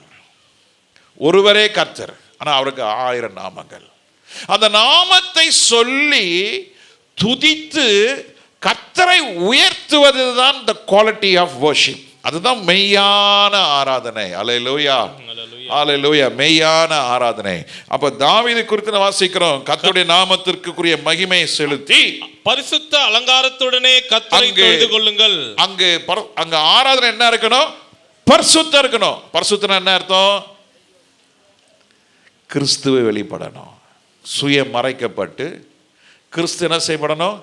ஒருவரே கர்த்தர், ஆனால் அவருக்கு 1000 நாமங்கள். அந்த நாமத்தை சொல்லி துதித்து கர்த்தரை உயர்த்துவது தான் the quality of worship. அதுதான் மெய்யான ஆராதனை. அல்லேலூயா அல்லேலூயா. மெய்யான ஆராதனை. அப்ப தாவீது குறித்து வாசிக்கிறோம், கர்த்தருடைய நாமத்திற்குரிய மகிமை செலுத்தி பரிசுத்த அலங்காரத்துடனே கர்த்தரை தொழுது கொள்ளுங்கள். அங்க ஆராதனை என்ன இருக்கணும்? பரிசுத்தம் இருக்கணும். பரிசுத்தம் என்ன அர்த்தம்? கிறிஸ்துவை வெளிப்படணும். சுய மறைக்கப்பட்டு கிறிஸ்து என்ன செய்யப்படணும்?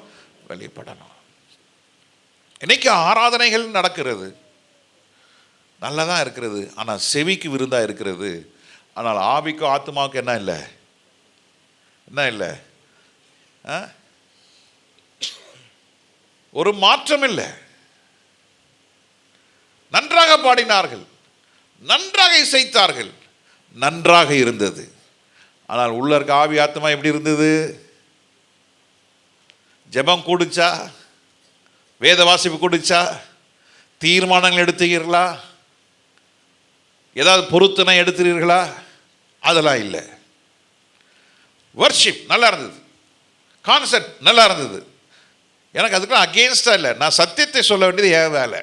வெளிப்படணும். இன்னைக்கு ஆராதனைகள் நடக்கிறது, நல்லதான் இருக்கிறது, ஆனால் செவிக்கு விருந்தா இருக்கிறது. ஆனால் ஆவிக்கும் ஆத்மாவுக்கு என்ன இல்லை? என்ன இல்லை? ஒரு மாற்றம் இல்லை. நன்றாக பாடினார்கள், நன்றாக இசைத்தார்கள், நன்றாக இருந்தது. ஆனால் உள்ள இருக்க ஆவி ஆத்மா எப்படி இருந்தது? ஜெபம் கூடுச்சா? வேத வாசிப்பு கூடுச்சா? தீர்மானங்கள் எடுத்தீர்களா? ஏதாவது பொருத்தனை எடுத்துறீர்களா? அதெல்லாம் இல்லை. வர்ஷிப் நல்லா இருந்தது, கான்செப்ட் நல்லா இருந்தது. எனக்கு அதுக்கெல்லாம் அகெயின்ஸ்டா இல்லை. நான் சத்தியத்தை சொல்ல வேண்டியது என் வேலை.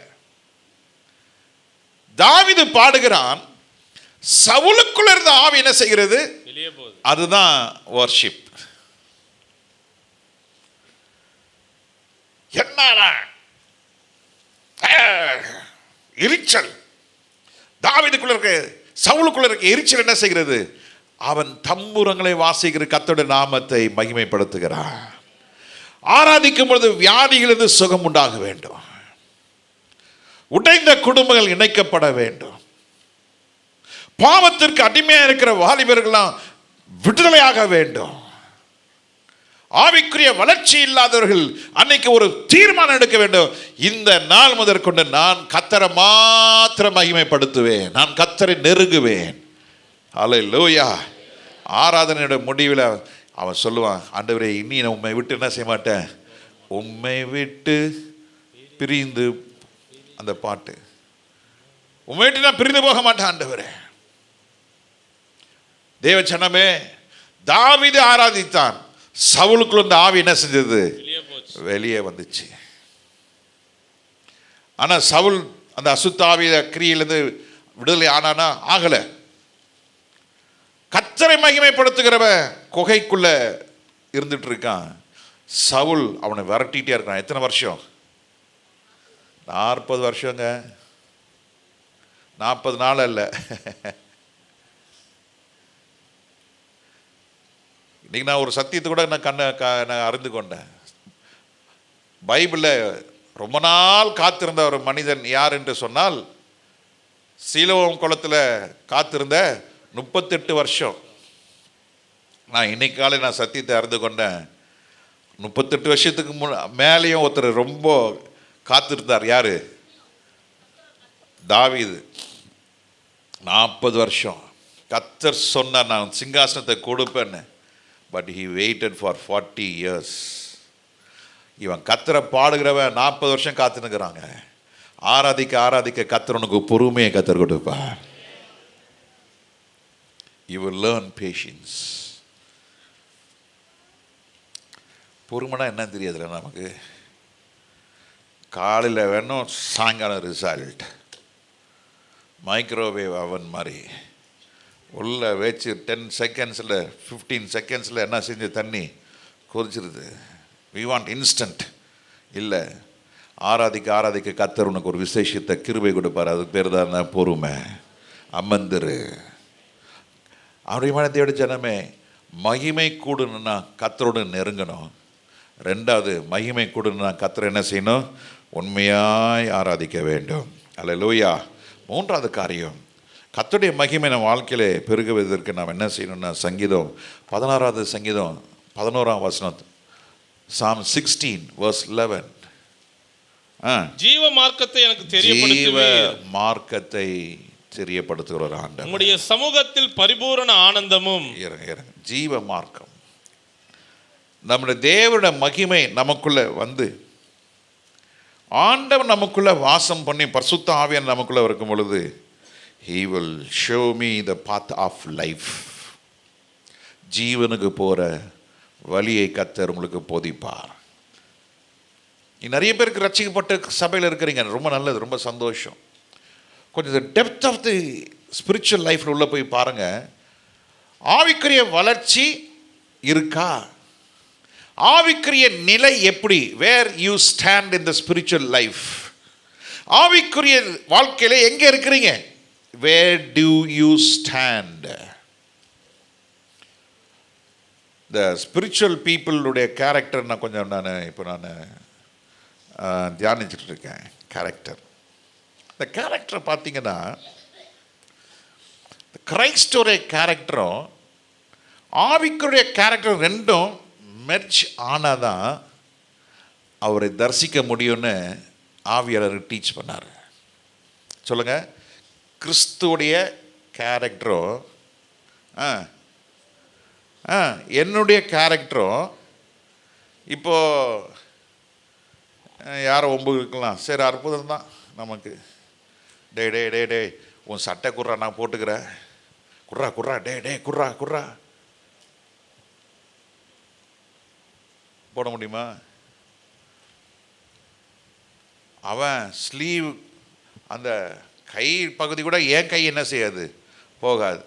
தாவீது பாடுகிறான், சவுலுக்குள்ள இருந்த ஆவி என்ன செய்கிறது? அதுதான் வர்ஷிப். என்னடா எரிச்சல் தாவீதுக்குள்ள இருக்க, சவுலுக்குள்ள இருக்க எரிச்சல் என்ன செய்கிறது? அவன் தம்புரங்களை வாசிக்கிற கர்த்தருடைய நாமத்தை மகிமைப்படுத்துகிறான். ஆராதிக்கும் பொழுது வியாதிகளிலிருந்து சுகம் உண்டாக வேண்டும், உடைந்த குடும்பங்கள் இணைக்கப்பட வேண்டும், பாவத்திற்கு அடிமையாக இருக்கிற வாலிபர்கள்லாம் விடுதலையாக வேண்டும். ஆவிக்குரிய வளர்ச்சி இல்லாதவர்கள் அன்னைக்கு ஒரு தீர்மானம் எடுக்க வேண்டும். இந்த நாள் முதற்கொண்டு நான் கர்த்தரை மாத்திரம் மகிமைப்படுத்துவேன், நான் கர்த்தரை நெருங்குவேன். அல்லேலூயா. ஆராதனையோட முடிவில் அவன் சொல்லுவான், ஆண்டவரே இனி நான் உம்மை விட்டு என்ன செய்ய மாட்டேன், உம்மை விட்டு பிரிந்து, அந்த பாட்டு, உம்மை விட்டு நான் பிரிந்து போக மாட்டேன் ஆண்டவரே. தேவச்சனமே, தாவீது ஆராதித்தான், சவுலுக்குள்ள இந்த ஆவி என்ன செஞ்சது? வெளியே வந்துச்சு. ஆனா சவுல் அந்த அசுத்தாவிய கிரியிலிருந்து விடுதலை ஆனானா? ஆகல. கர்த்தரை மகிமைப்படுத்துகிறவன் குகைக்குள்ள இருந்துட்டு இருக்கான். சவுல் அவனை விரட்டிட்டே இருக்கான். எத்தனை வருஷம்? 40 வருஷங்க. 40 நாள் அல்ல. இன்னைக்கு நான் ஒரு சத்தியத்தை கூட நான் அறிந்து கொண்டேன். பைபிளில் ரொம்ப நாள் காத்திருந்த ஒரு மனிதன் யார் என்று சொன்னால், சீலோம் குளத்தில் காத்திருந்த 38 வருஷம். நான் இன்னைக்கு காலை நான் சத்தியத்தை அறிந்து கொண்டேன். 38 வருஷத்துக்கு மேலேயும் ஒருத்தர் ரொம்ப காத்திருந்தார். யாரு? தாவீது. 40 வருஷம் கர்த்தர் சொன்னார், நான் சிங்காசனத்தை கொடுப்பேன்னு. But he waited for 40 years. இவன் கர்த்தரை பாடுகிறவன் 40 வருஷம் காத்துனுக்குறாங்க. ஆராதிக்க ஆராதிக்க கர்த்தர் உனக்கு பொறுமையை கர்த்தர் கொடுப்பார். You will learn patience. பொறுமைனா என்ன தெரியாதுல்ல நமக்கு. காலையில் வேணும், சாயங்காலம் ரிசல்ட். மைக்ரோவேவ் அவன் மாதிரி உள்ள வச்சு 10 செகண்ட்ஸில் 15 செகண்ட்ஸில் என்ன செஞ்சு தண்ணி கொதிச்சிருது. We want instant. இல்லை, ஆராதிக்க ஆராதிக்க கர்த்தர் உனக்கு ஒரு விசேஷத்தை கிருபை கொடுப்பார். அதுக்கு பேர் தான் பொறுமை. அமர்ந்துரு. அவருடைய தேவ ஜனமே, மகிமை கூடணுன்னா கர்த்தரோடு நெருங்கணும். 2வது, மகிமை கூடணுன்னா கர்த்தரை என்ன செய்யணும்? உண்மையாய் ஆராதிக்க வேண்டும். அல்லேலூயா. 3வது காரியம், கர்த்தருடைய மகிமை நம்ம வாழ்க்கையிலே பெருகுவதற்கு நாம் என்ன செய்யணும்னா, சங்கீதம் 16வது சங்கீதம் 11ஆம் வசனம், Psalm 16 verse 11. ஜீவ மார்க்கத்தை எனக்கு தெரியப்படுத்துவீர். ஜீவ மார்க்கத்தை தெரியப்படுத்துகிற ஆண்டவர், உம்முடைய சமூகத்தில் பரிபூரண ஆனந்தமும். ஜீவ மார்க்கம். நம்முடைய தேவனுடைய மகிமை நமக்குள்ள வந்து, ஆண்டவர் நமக்குள்ள வாசம் பண்ணி பரிசுத்த ஆவியானவர் நமக்குள்ள இருக்கும் பொழுது, he will show me the path of life. ஜீவனுக்கு போற வழியை கர்த்தர் உங்களுக்கு போதிப்பார். நிறைய பேருக்கு ரட்சிக்கப்பட்ட சபையில் இருக்கிறீங்க, ரொம்ப நல்லது, ரொம்ப சந்தோஷம். கொஞ்சம் டெப்த் ஆஃப் தி ஸ்பிரிச்சுவல் லைஃப்பில் உள்ள போய் பாருங்க. ஆவிக்குரிய வளர்ச்சி இருக்கா? ஆவிக்குரிய நிலை எப்படி? Where you stand in the spiritual life. ஆவிக்குரிய வாழ்க்கையில எங்க இருக்கிறீங்க? Where do you stand? The spiritual பீப்புளுடைய கேரக்டர் நான் தியானிச்சுட்டு இருக்கேன். கேரக்டர், இந்த கேரக்டரை பார்த்தீங்கன்னா கிரைஸ்டோடைய கேரக்டரும் ஆவிக்குரிய கேரக்டர் ரெண்டும் மெர்ஜ் ஆனால் தான் அவரை தரிசிக்க முடியும்னு ஆவியாளர் டீச் பண்ணார். சொல்லுங்கள், கிறிஸ்துவுடைய கேரக்டரும் என்னுடைய கேரக்டரும் இப்போது யாரை ஒம்பு இருக்கலாம், சரி அற்புதம் தான் நமக்கு. டே டே டே டே உன் சட்டை குர்றா, நான் போட்டுக்கிறேன், குர்ரா குர்ரா, டே டே குர்ரா குர்ரா, போட முடியுமா? அவன் ஸ்லீவ் அந்த கை பகுதி கூட என் கை என்ன செய்யாது, போகாது.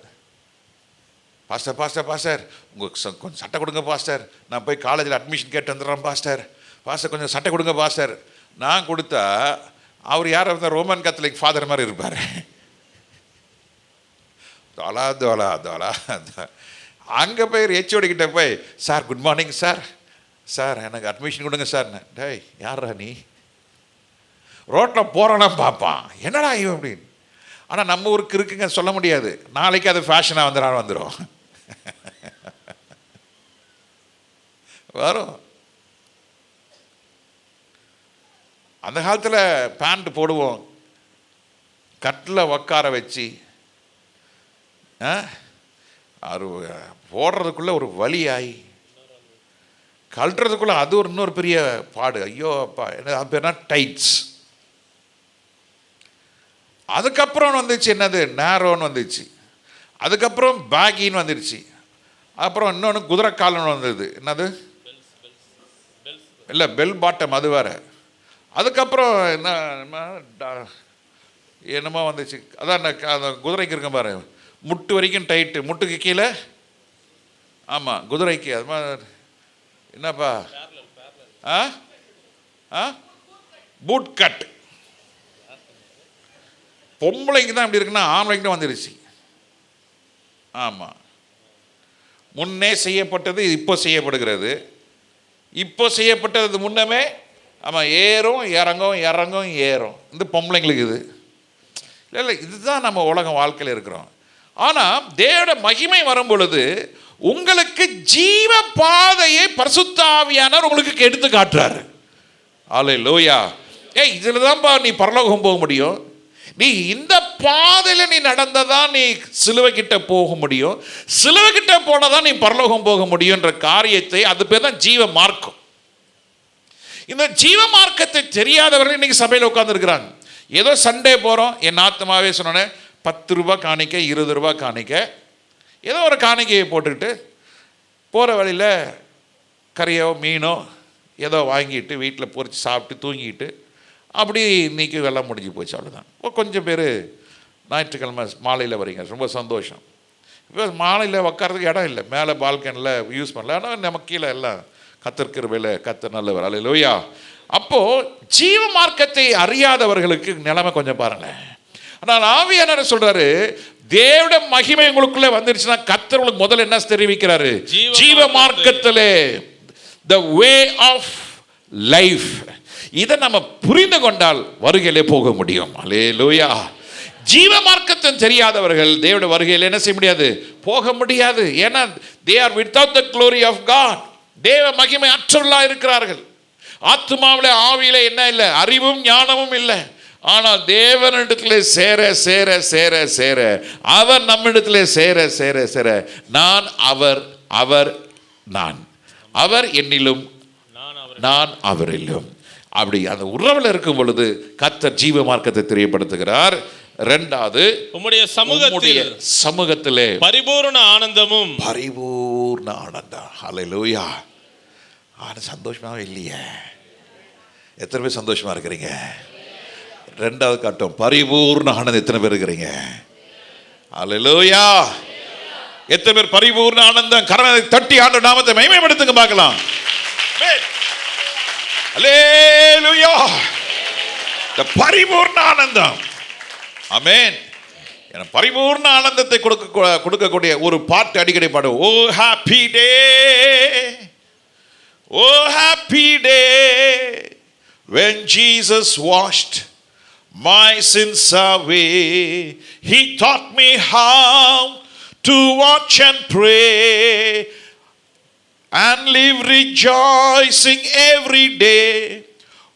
பாஸ்டர் பாஸ்டர் பாஸ்டர் உங்கள் கொஞ்சம் சட்டை கொடுங்க பாஸ்டர், நான் போய் காலேஜில் அட்மிஷன் கேட்டு வந்துடுறேன் பாஸ்டர், பாஸ்டர் கொஞ்சம் சட்டை கொடுங்க பாஸ்டர். நான் கொடுத்தா அவர் யார் இருந்தால் ரோமன் கத்தலிக் ஃபாதர் மாதிரி இருப்பார். தோலா தோலா தோலா. அங்கே போய் ஹெச்ஓடிக்கிட்ட போய், sir good morning sir, sir எனக்கு அட்மிஷன் கொடுங்க சார். டேய் யாரா நீ? ரோட்டில் போகிறோன்னா பார்ப்பான், என்னடா இவன் அப்படின்னு. ஆனால் நம்ம ஊருக்கு இருக்குங்க, சொல்ல முடியாது, நாளைக்கு அது ஃபேஷனாக வந்துடும் வரும். அந்த காலத்தில் பேண்ட் போடுவோம், கட்டில் உக்கார வச்சு அது போடுறதுக்குள்ளே ஒரு வலியாகி கழட்டுறதுக்குள்ளே அது ஒரு இன்னொரு பெரிய பாடு. ஐயோ அப்பா, என்ன அது பேர்னா டைட்ஸ். அதுக்கப்புறம் வந்துச்சு என்னது, நேரோன்னு வந்துச்சு. அதுக்கப்புறம் பேகின்னு வந்துடுச்சு. அப்புறம் இன்னொன்று குதிரைக்காலன்னு வந்தது, என்னது இல்லை பெல் பாட்டம், அது வேறு. அதுக்கப்புறம் என்னமோ வந்துச்சு, அதான் அந்த குதிரைக்கு இருக்க பாரு, முட்டு வரைக்கும் டைட்டு, முட்டுக்கு கீழே. ஆமாம் குதிரைக்கு அது மாதிரி. என்னப்பா பூட் கட். பொம்பளைக்கு தான் எப்படி இருக்குன்னா ஆம்பளைக்கு தான் வந்துருச்சு. ஆமாம், முன்னே செய்யப்பட்டது இப்போ செய்யப்படுகிறது, இப்போ செய்யப்பட்டது முன்னமே. ஆமாம், ஏறும் இறங்கும் இறங்கும் ஏறும். இந்த பொம்பளைங்களுக்கு இது இல்லை இல்லை, இதுதான் நம்ம உலகம் வாழ்க்கையில் இருக்கிறோம். ஆனால் தேவட மகிமை வரும் பொழுது உங்களுக்கு ஜீவ பாதையை பரிசுத்த ஆவியானவர் உங்களுக்கு எடுத்து காட்டுறாரு. அல்லேலூயா. இதில் தான்ப்பா நீ பரலோகம் போக முடியும், நீ இந்த பாதையில் நீ நடந்ததான் நீ சிலுவை கிட்ட போக முடியும், சிலுவை கிட்ட போனதான் நீ பரலோகம் போக முடியும்ன்ற காரியத்தை, அது பேர் தான் ஜீவ மார்க்கம். இந்த ஜீவ மார்க்கத்தை தெரியாதவர்கள் இன்னைக்கு சபையில் உட்கார்ந்துருக்கிறாங்க. ஏதோ சண்டே போகிறோம், என் ஆத்மாவே சொன்னோன்னே 10 ரூபா காணிக்க, 20 ரூபா காணிக்க, ஏதோ ஒரு காணிக்கையை போட்டுக்கிட்டு போகிற வழியில் கறியோ மீனோ ஏதோ வாங்கிட்டு வீட்டில் பொறிச்சு சாப்பிட்டு தூங்கிட்டு அப்படி இன்றைக்கி வெள்ளம் முடிஞ்சு போச்சு, அவ்வளோதான். கொஞ்சம் பேர் ஞாயிற்றுக்கிழமை மாலையில் வரீங்க, ரொம்ப சந்தோஷம். இப்போ மாலையில் உட்காரதுக்கு இடம் இல்லை, மேலே பால்கனியில் யூஸ் பண்ணல, ஆனால் நம்ம கீழே எல்லாம் கத்தர்கிருபையில் கத்தர் நல்லவர். அல்லேலூயா. அப்போது ஜீவ மார்க்கத்தை அறியாதவர்களுக்கு நிலைமை கொஞ்சம் பாருங்களேன். ஆனால் ஆவியானவர் சொல்கிறாரு, தேவட மகிமை உங்களுக்குள்ளே வந்துருச்சுன்னா கர்த்தர் உங்களுக்கு முதல்ல என்ன தெரிவிக்கிறாரு, ஜீவ மார்க்கத்திலே the way of life, இதை நம்ம புரிந்து கொண்டால் வருகையிலே போக முடியும். அல்லேலூயா. ஜீவ மார்க்கத்தை தெரியாதவர்கள் தேவட வருகையில் என்ன செய்ய முடியாது, போக முடியாது. ஏன்னா they are without the glory of God, தேவ மகிமை அற்றவர்களாக இருக்கிறார்கள். ஆத்மாவிலே ஆவியிலே என்ன இல்லை, அறிவும் ஞானமும் இல்லை. ஆனால் தேவனிடத்தில் சேர சேர சேர சேர, அவர் நம்மிடத்தில் சேர சேர சேர, நான் அவர், அவர் நான், அவர் என்னிலும் நான் அவரிலும், அப்படி அந்த உறவில் இருக்கும் பொழுது கர்த்தர் ஜீவ மார்க்கத்தை தெரியப்படுத்துகிறார். இரண்டாவது, உம்முடைய சமூகத்திலே பரிபூர்ண ஆனந்தமும், பரிபூர்ண ஆனந்தம். ஹல்லேலூயா. சந்தோஷமாவே இல்லையே? எத்தனை பேர் சந்தோஷமா இருக்கிறீங்க? ரெண்டாவது காட்டும், பரிபூர்ண ஆனந்தம் எத்தனை பேர் இருக்கிறீங்க? அல்லேலூயா. எத்தனை பேர் பரிபூர்ண ஆனந்தம்? கரங்களை தட்டி ஆண்டவர் நாமத்தை மகிமைப்படுத்துங்க பார்க்கலாம். அல்லேலூயா. இந்த பரிபூர்ண ஆனந்தம், ஆமென். என பரிபூர்ண ஆனந்தத்தை கொடுக்கக்கூடிய ஒரு பாட்டு அடிக்கடி பாடுவோம். Oh happy day, oh happy day, When Jesus washed my sins away, he taught me how to watch and pray and live rejoicing every day.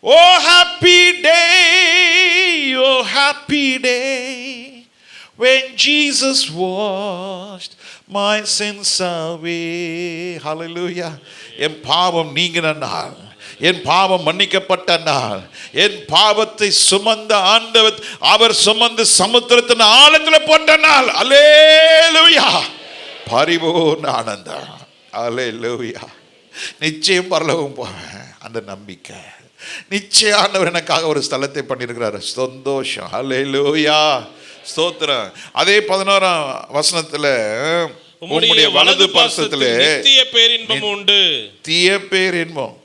Oh happy day, oh happy day, when Jesus washed my sins away. Hallelujah. என் பாவம் நீங்கின நாள், என் பாவம் மன்னிக்கப்பட்ட நாள், என் பாவத்தை சுமந்த ஆண்டவர் அவர் சுமந்து சமுத்திரத்தின் ஆழத்தில் போட்ட நாள். அல்லேலூயா. பரிபூர்ண ஆனந்தம். அல்லேலூயா. நிச்சயம் பரலோகம் போவேன் அந்த நம்பிக்கை. நிச்சயம் ஆண்டவர் எனக்காக ஒரு ஸ்தலத்தை பண்ணியிருக்கிறார். சந்தோஷம். அல்லேலூயா. ஸ்தோத்திரம். அதே 11ஆம் வசனத்தில் உம்முடைய வலது பாசத்திலே நித்திய பேரின்பம் உண்டு. நித்திய பேரின்பம்,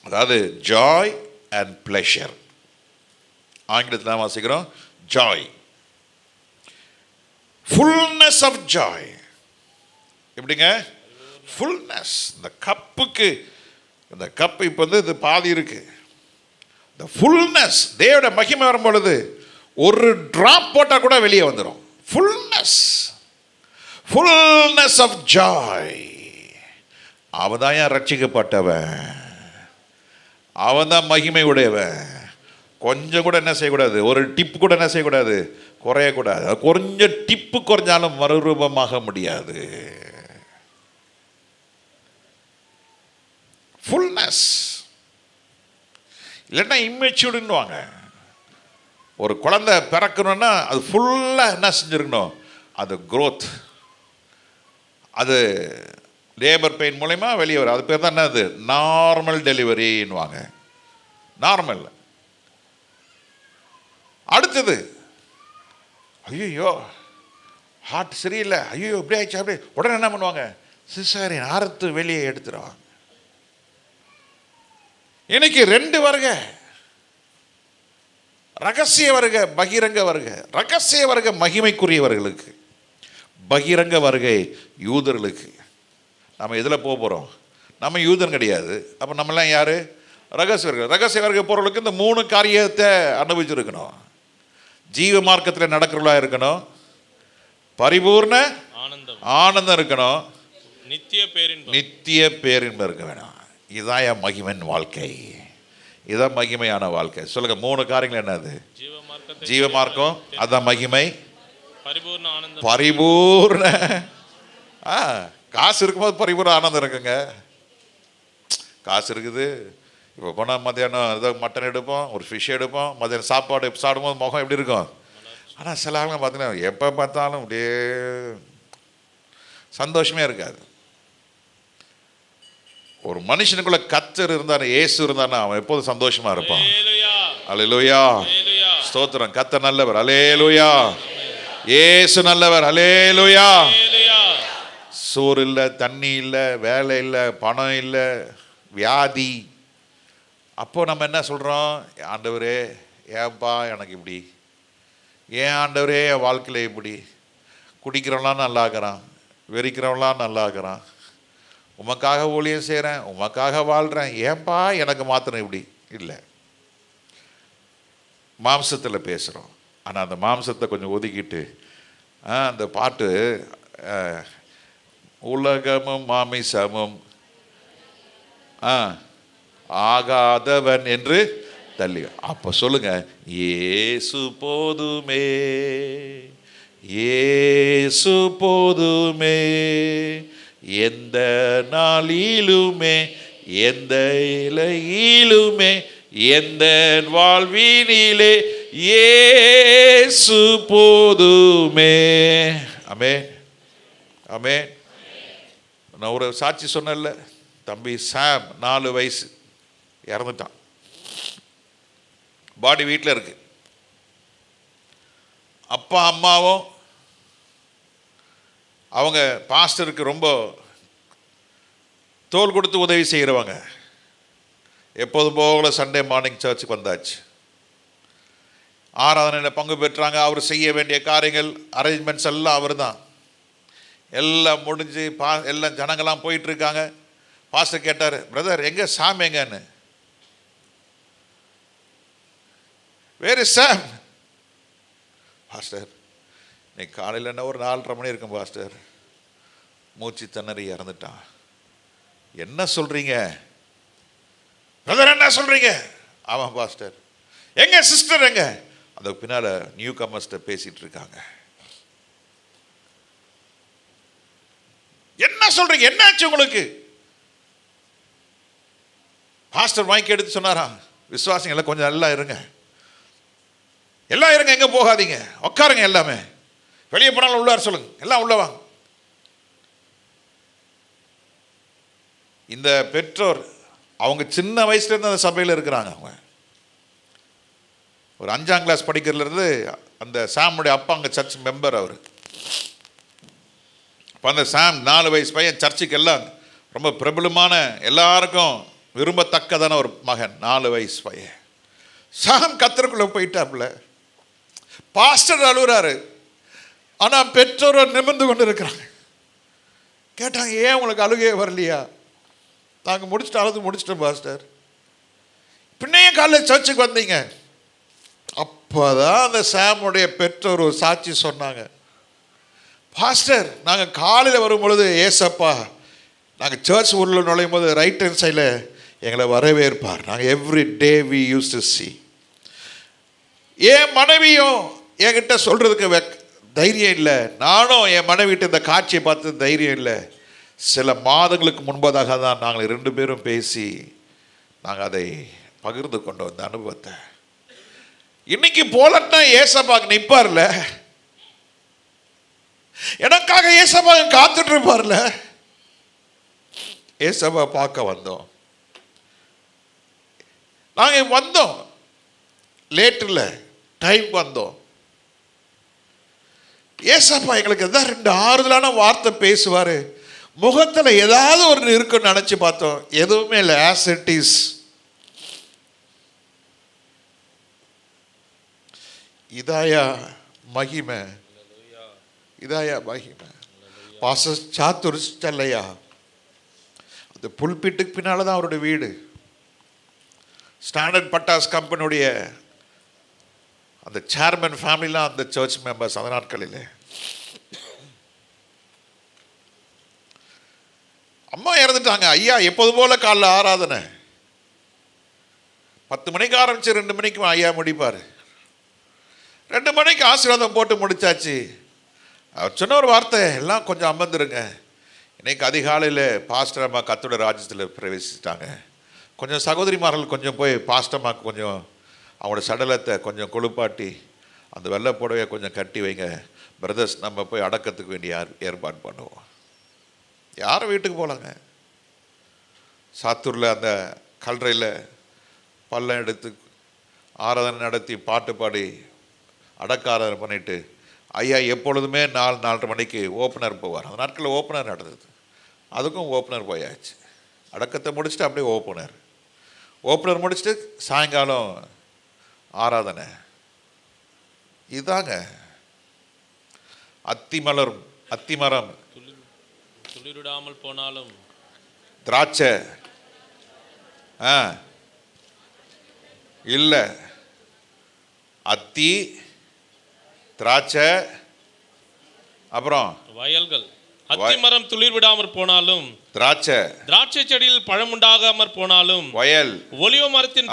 அதாவது ஜாய் அண்ட் பிளஷர். ஆங்கிலத்தில் தான் வாசிக்கிறோம் ஜாய், ஃபுல்னஸ் ஆஃப் ஜாய். எப்படிங்க ஃபுல்னஸ்? இந்த கப்புக்கு, இந்த கப்பு இப்போ வந்து இது பாதி இருக்கு. இந்த ஃபுல்னஸ், தேவோட மகிமை வரும் பொழுது ஒரு டிராப் போட்டால் கூட வெளியே வந்துடும். Fullness, fullness of joy. அவன் தான் ஏன் ரட்சிக்கப்பட்டவன், அவன் தான் மகிமை உடையவன். கொஞ்சம் கூட என்ன செய்யக்கூடாது, ஒரு டிப்பு கூட என்ன செய்யக்கூடாது, குறையக்கூடாது. கொஞ்சம் டிப்பு குறைஞ்சாலும் மறுரூபமாக முடியாது. ஃபுல்னஸ் இல்லைன்னா இம்மெச்சூர்டுன்னுவாங்க. ஒரு குழந்தை பிறக்கணும்னா அது ஃபுல்லாக என்ன செஞ்சுருக்கணும், அது க்ரோத், அது லேபர் பெயின் மூலயமா வெளியே வரும். அது பேர் தான் என்னது, நார்மல் டெலிவரின்னுவாங்க. நார்மல். அடுத்தது ஐயோ ஹார்ட் சரியில்லை, ஐயோ இப்படி ஆயிடுச்சு, அப்படி உடனே என்ன பண்ணுவாங்க, சிசேரியன் அறுத்து வெளியே எடுத்துருவாங்க. இன்னைக்கு 2 வருகை, ரகசிய வருகை, பகிரங்க வருகை. ரகசிய வருகை மகிமைக்குரியவர்களுக்கு, பகிரங்க வருகை யூதர்களுக்கு. நம்ம எதில் போக போகிறோம்? நம்ம யூதன் கிடையாது. அப்போ நம்மளாம் யார்? ரகசிய வருகை. ரகசிய வருகை போகிறவர்களுக்கு இந்த 3 காரியத்தை அனுபவிச்சிருக்கணும். ஜீவ மார்க்கத்தில் நடக்கிறவளா இருக்கணும், பரிபூர்ண ஆனந்தம் இருக்கணும், நித்திய பேரின்பம் இருக்க வேணும். இதுதான் என் மகிமையின் வாழ்க்கை, இதுதான் மகிமையான வாழ்க்கை. சொல்லுங்க, 3 காரியங்கள் என்னது? ஜீவ மார்க்கம், அதான் மகிமை, பரிபூர்ண. காசு இருக்கும்போது பரிபூர்ண ஆனந்தம் இருக்குங்க. காசு இருக்குது, இப்போ போனால் மத்தியானம் ஏதோ மட்டன் எடுப்போம், ஒரு ஃபிஷ் எடுப்போம், மத்தியானம் சாப்பாடு சாப்பிடும்போது முகம் எப்படி இருக்கும். ஆனால் சில ஆளுங்க பார்த்தீங்கன்னா எப்போ பார்த்தாலும் அப்படியே சந்தோஷமே இருக்காது. ஒரு மனுஷனுக்குள்ள கர்த்தர் இருந்தார், இயேசு இருந்தார்னா அவன் எப்போதும் சந்தோஷமா இருப்பான். அல்லேலூயா. ஸ்தோத்திரம். கர்த்தர் நல்லவர். அல்லேலூயா. இயேசு நல்லவர். அல்லேலூயா. சோறு இல்லை, தண்ணி இல்லை, வேலை இல்லை, பணம் இல்லை, வியாதி. அப்போ நம்ம என்ன சொல்கிறோம்? ஆண்டவரே ஏன்பா எனக்கு இப்படி, ஏன் ஆண்டவரே என் வாழ்க்கையில் இப்படி, குடிக்கிறவன்லாம் நல்லா இருக்கிறான், வெறிக்கிறவன்லாம் நல்லா இருக்கிறான், உமக்காக ஊழியம் செய்கிறேன், உமக்காக வாழ்கிறேன், ஏன்பா எனக்கு மாத்திரம் இப்படி இல்லை. மாம்சத்தில் பேசுகிறோம். ஆனால் அந்த மாம்சத்தை கொஞ்சம் ஒதுக்கிட்டு அந்த பாட்டு, உலகமும் மாமிசமும் ஆகாதவன் என்று தள்ளி. அப்போ சொல்லுங்க, இயேசு போதுமே, இயேசு போதுமே, எந்த நாளிலுமே, எந்த இலையிலுமே, எந்த வாழ்வினிலே இயேசு போதுமே. ஆமென், ஆமென். நான் ஒரு சாட்சி சொன்னேன்ல, தம்பி சாம் 4 வயசு இறந்துட்டான். பாடி வீட்டில் இருக்கு. அப்பா அம்மாவும் அவங்க பாஸ்டருக்கு ரொம்ப தோள் கொடுத்து உதவி செய்கிறவங்க. எப்போதும் போகல சண்டே மார்னிங் சர்ச்சுக்கு வந்தாச்சு. ஆராதனையில் பங்கு பெற்றாங்க. அவர் செய்ய வேண்டிய காரியங்கள், அரேஞ்ச்மெண்ட்ஸ் எல்லாம் அவர் தான். எல்லாம் முடிஞ்சு எல்லாம் ஜனங்கள்லாம் போயிட்டுருக்காங்க. பாஸ்டர் கேட்டார், பிரதர் எங்கே சாமி எங்கன்னு? Where is Sam? பாஸ்டர் இன்னைக்கு காலையில் என்ன ஒரு 4:30 மணி இருக்கும் பாஸ்டர், மூச்சு திணறி இறந்துட்டான். என்ன சொல்றீங்க பிரதர், என்ன சொல்றீங்க? ஆமாம் பாஸ்டர். எங்க சிஸ்டர் எங்க? அந்த பின்னால நியூ கமர்ஸ்ட பேசிட்டு இருக்காங்க. என்ன சொல்றீங்க? என்னாச்சு உங்களுக்கு? பாஸ்டர் மைக் எடுத்து சொன்னாரா, விசுவாசிகள் கொஞ்சம் நல்லா இருங்க, எல்லாம் இருங்க, எங்க போகாதீங்க, உட்காருங்க, எல்லாமே வெளியே போனாலும் உள்ளார் சொல்லுங்க, எல்லாம் உள்ள வாங்க. இந்த பெற்றோர் அவங்க சின்ன வயசுல இருந்து அந்த சபையில் இருக்கிறாங்க. அவங்க ஒரு 5ஆம் கிளாஸ் படிக்கிறதுல இருந்து அந்த சாமுடைய அப்பா அங்கே சர்ச் மெம்பர். அவர் இப்போ அந்த சாம் 4 வயசு பையன், சர்ச்சுக்கு எல்லாம் ரொம்ப பிரபலமான, எல்லாருக்கும் விரும்பத்தக்கதான ஒரு மகன், 4 வயசு பையன். சாம் கத்தருக்குள்ள போயிட்டாப்புல. பாஸ்டர் அழுகுறாரு, ஆனால் பெற்றோர் நிமிர்ந்து கொண்டு இருக்கிறாங்க. கேட்டாங்க, ஏன் உங்களுக்கு அழுகையே வரலையா? நாங்கள் முடிச்சிட்டோம் பாஸ்டர். பின்னையே காலையில் சர்ச்சுக்கு வந்தீங்க. அப்போதான் அந்த சாமுடைய பெற்றோர் ஒரு சாட்சி சொன்னாங்க. பாஸ்டர், நாங்கள் காலையில் வரும் பொழுது ஏசப்பா நாங்கள் சர்ச் ஊரில் நுழையும் போது ரைட் ஹேண்ட் சைடில் எங்களை வரவேற்பார். நாங்கள் every day we use to see. என் மனைவியும் என்கிட்ட சொல்கிறதுக்கு தைரியம் இல்லை, நானும் என் மனைவிட்ட இந்த காட்சியை பார்த்து தைரியம் இல்லை. சில மாதங்களுக்கு முன்பதாக தான் நாங்கள் 2 பேரும் பேசி நாங்கள் அதை பகிர்ந்து கொண்டோம், இந்த அனுபவத்தை. இன்னைக்கு போலன்னா ஏசப்பாக்கு நிற்பார்ல, எனக்காக ஏசப்பாக்கு காத்துட்டு இருப்பார்ல. ஏசப்பா பார்க்க வந்தோம். நாங்கள் வந்தோம், லேட் இல்லை, டைம் வந்தோம். ஏசப்பா எங்களுக்கு எதாவது 2 ஆறுதலான வார்த்தை பேசுவார். முகத்தில் ஏதாவது ஒரு இருக்குன்னு நினச்சி பார்த்தோம், எதுவுமே இல்லை. As it is. இதாயா மகிமை, இதாயா மகிமை. பாச சாத்துருச்சல்லையா, அந்த புல்பிட்டுக்கு பின்னால் தான் அவருடைய வீடு. ஸ்டாண்டர்ட் பட்டாஸ் கம்பெனியுடைய அந்த சேர்மன் ஃபேமிலிலாம் அந்த சர்ச் மெம்பர்ஸ் அந்த நாட்களில். அம்மா இறந்துட்டாங்க. ஐயா எப்போது போல காலைல ஆராதனை 10 மணிக்கு ஆரம்பிச்சு 2 மணிக்கு ஐயா முடிப்பார். 2 மணிக்கு ஆசீர்வாதம் போட்டு முடிச்சாச்சு. அவர் சொன்ன ஒரு வார்த்தை, எல்லாம் கொஞ்சம் அமர்ந்துருங்க, இன்னைக்கு அதிகாலையில் பாஸ்டர் அம்மா கத்தோட ராஜ்யத்தில் பிரவேசிச்சிட்டாங்க. கொஞ்சம் சகோதரிமார்கள் கொஞ்சம் போய் பாஸ்டர் அம்மாவுக்கு கொஞ்சம் அவங்களோட சடலத்தை கொஞ்சம் கொழுப்பாட்டி அந்த வெள்ளை புடவையை கொஞ்சம் கட்டி வைங்க பிரதர்ஸ், நம்ம போய் அடக்கத்துக்கு வேண்டிய ஏற்பாடு பண்ணுவோம். யாரும் வீட்டுக்கு போகலாங்க. சாத்தூரில் அந்த கல்லறையில் பள்ளம் எடுத்து ஆராதனை நடத்தி பாட்டு பாடி அடக்க ஆராதனை பண்ணிவிட்டு ஐயா எப்பொழுதுமே 4-4:30 மணிக்கு ஓப்பனர் போவார். அந்த நாட்களில் ஓப்பனர் நடந்தது. அதுக்கும் ஓப்பனர் போயாச்சு. அடக்கத்தை முடிச்சுட்டு அப்படியே ஓப்பனர் முடிச்சுட்டு சாயங்காலம் ஆராதனை. இதாங்க அத்திமரம் துளிரிடாமல் போனாலும் திராட்சை இல்லை, அத்தி திராட்சை, அப்புறம் வயல்கள். அத்திமரம் துளிர் விடாமற் போனாலும் திராட்சை செடியில் பழம் உண்டாகாமற் போனாலும் வயல். ஒலிவ மரத்தின்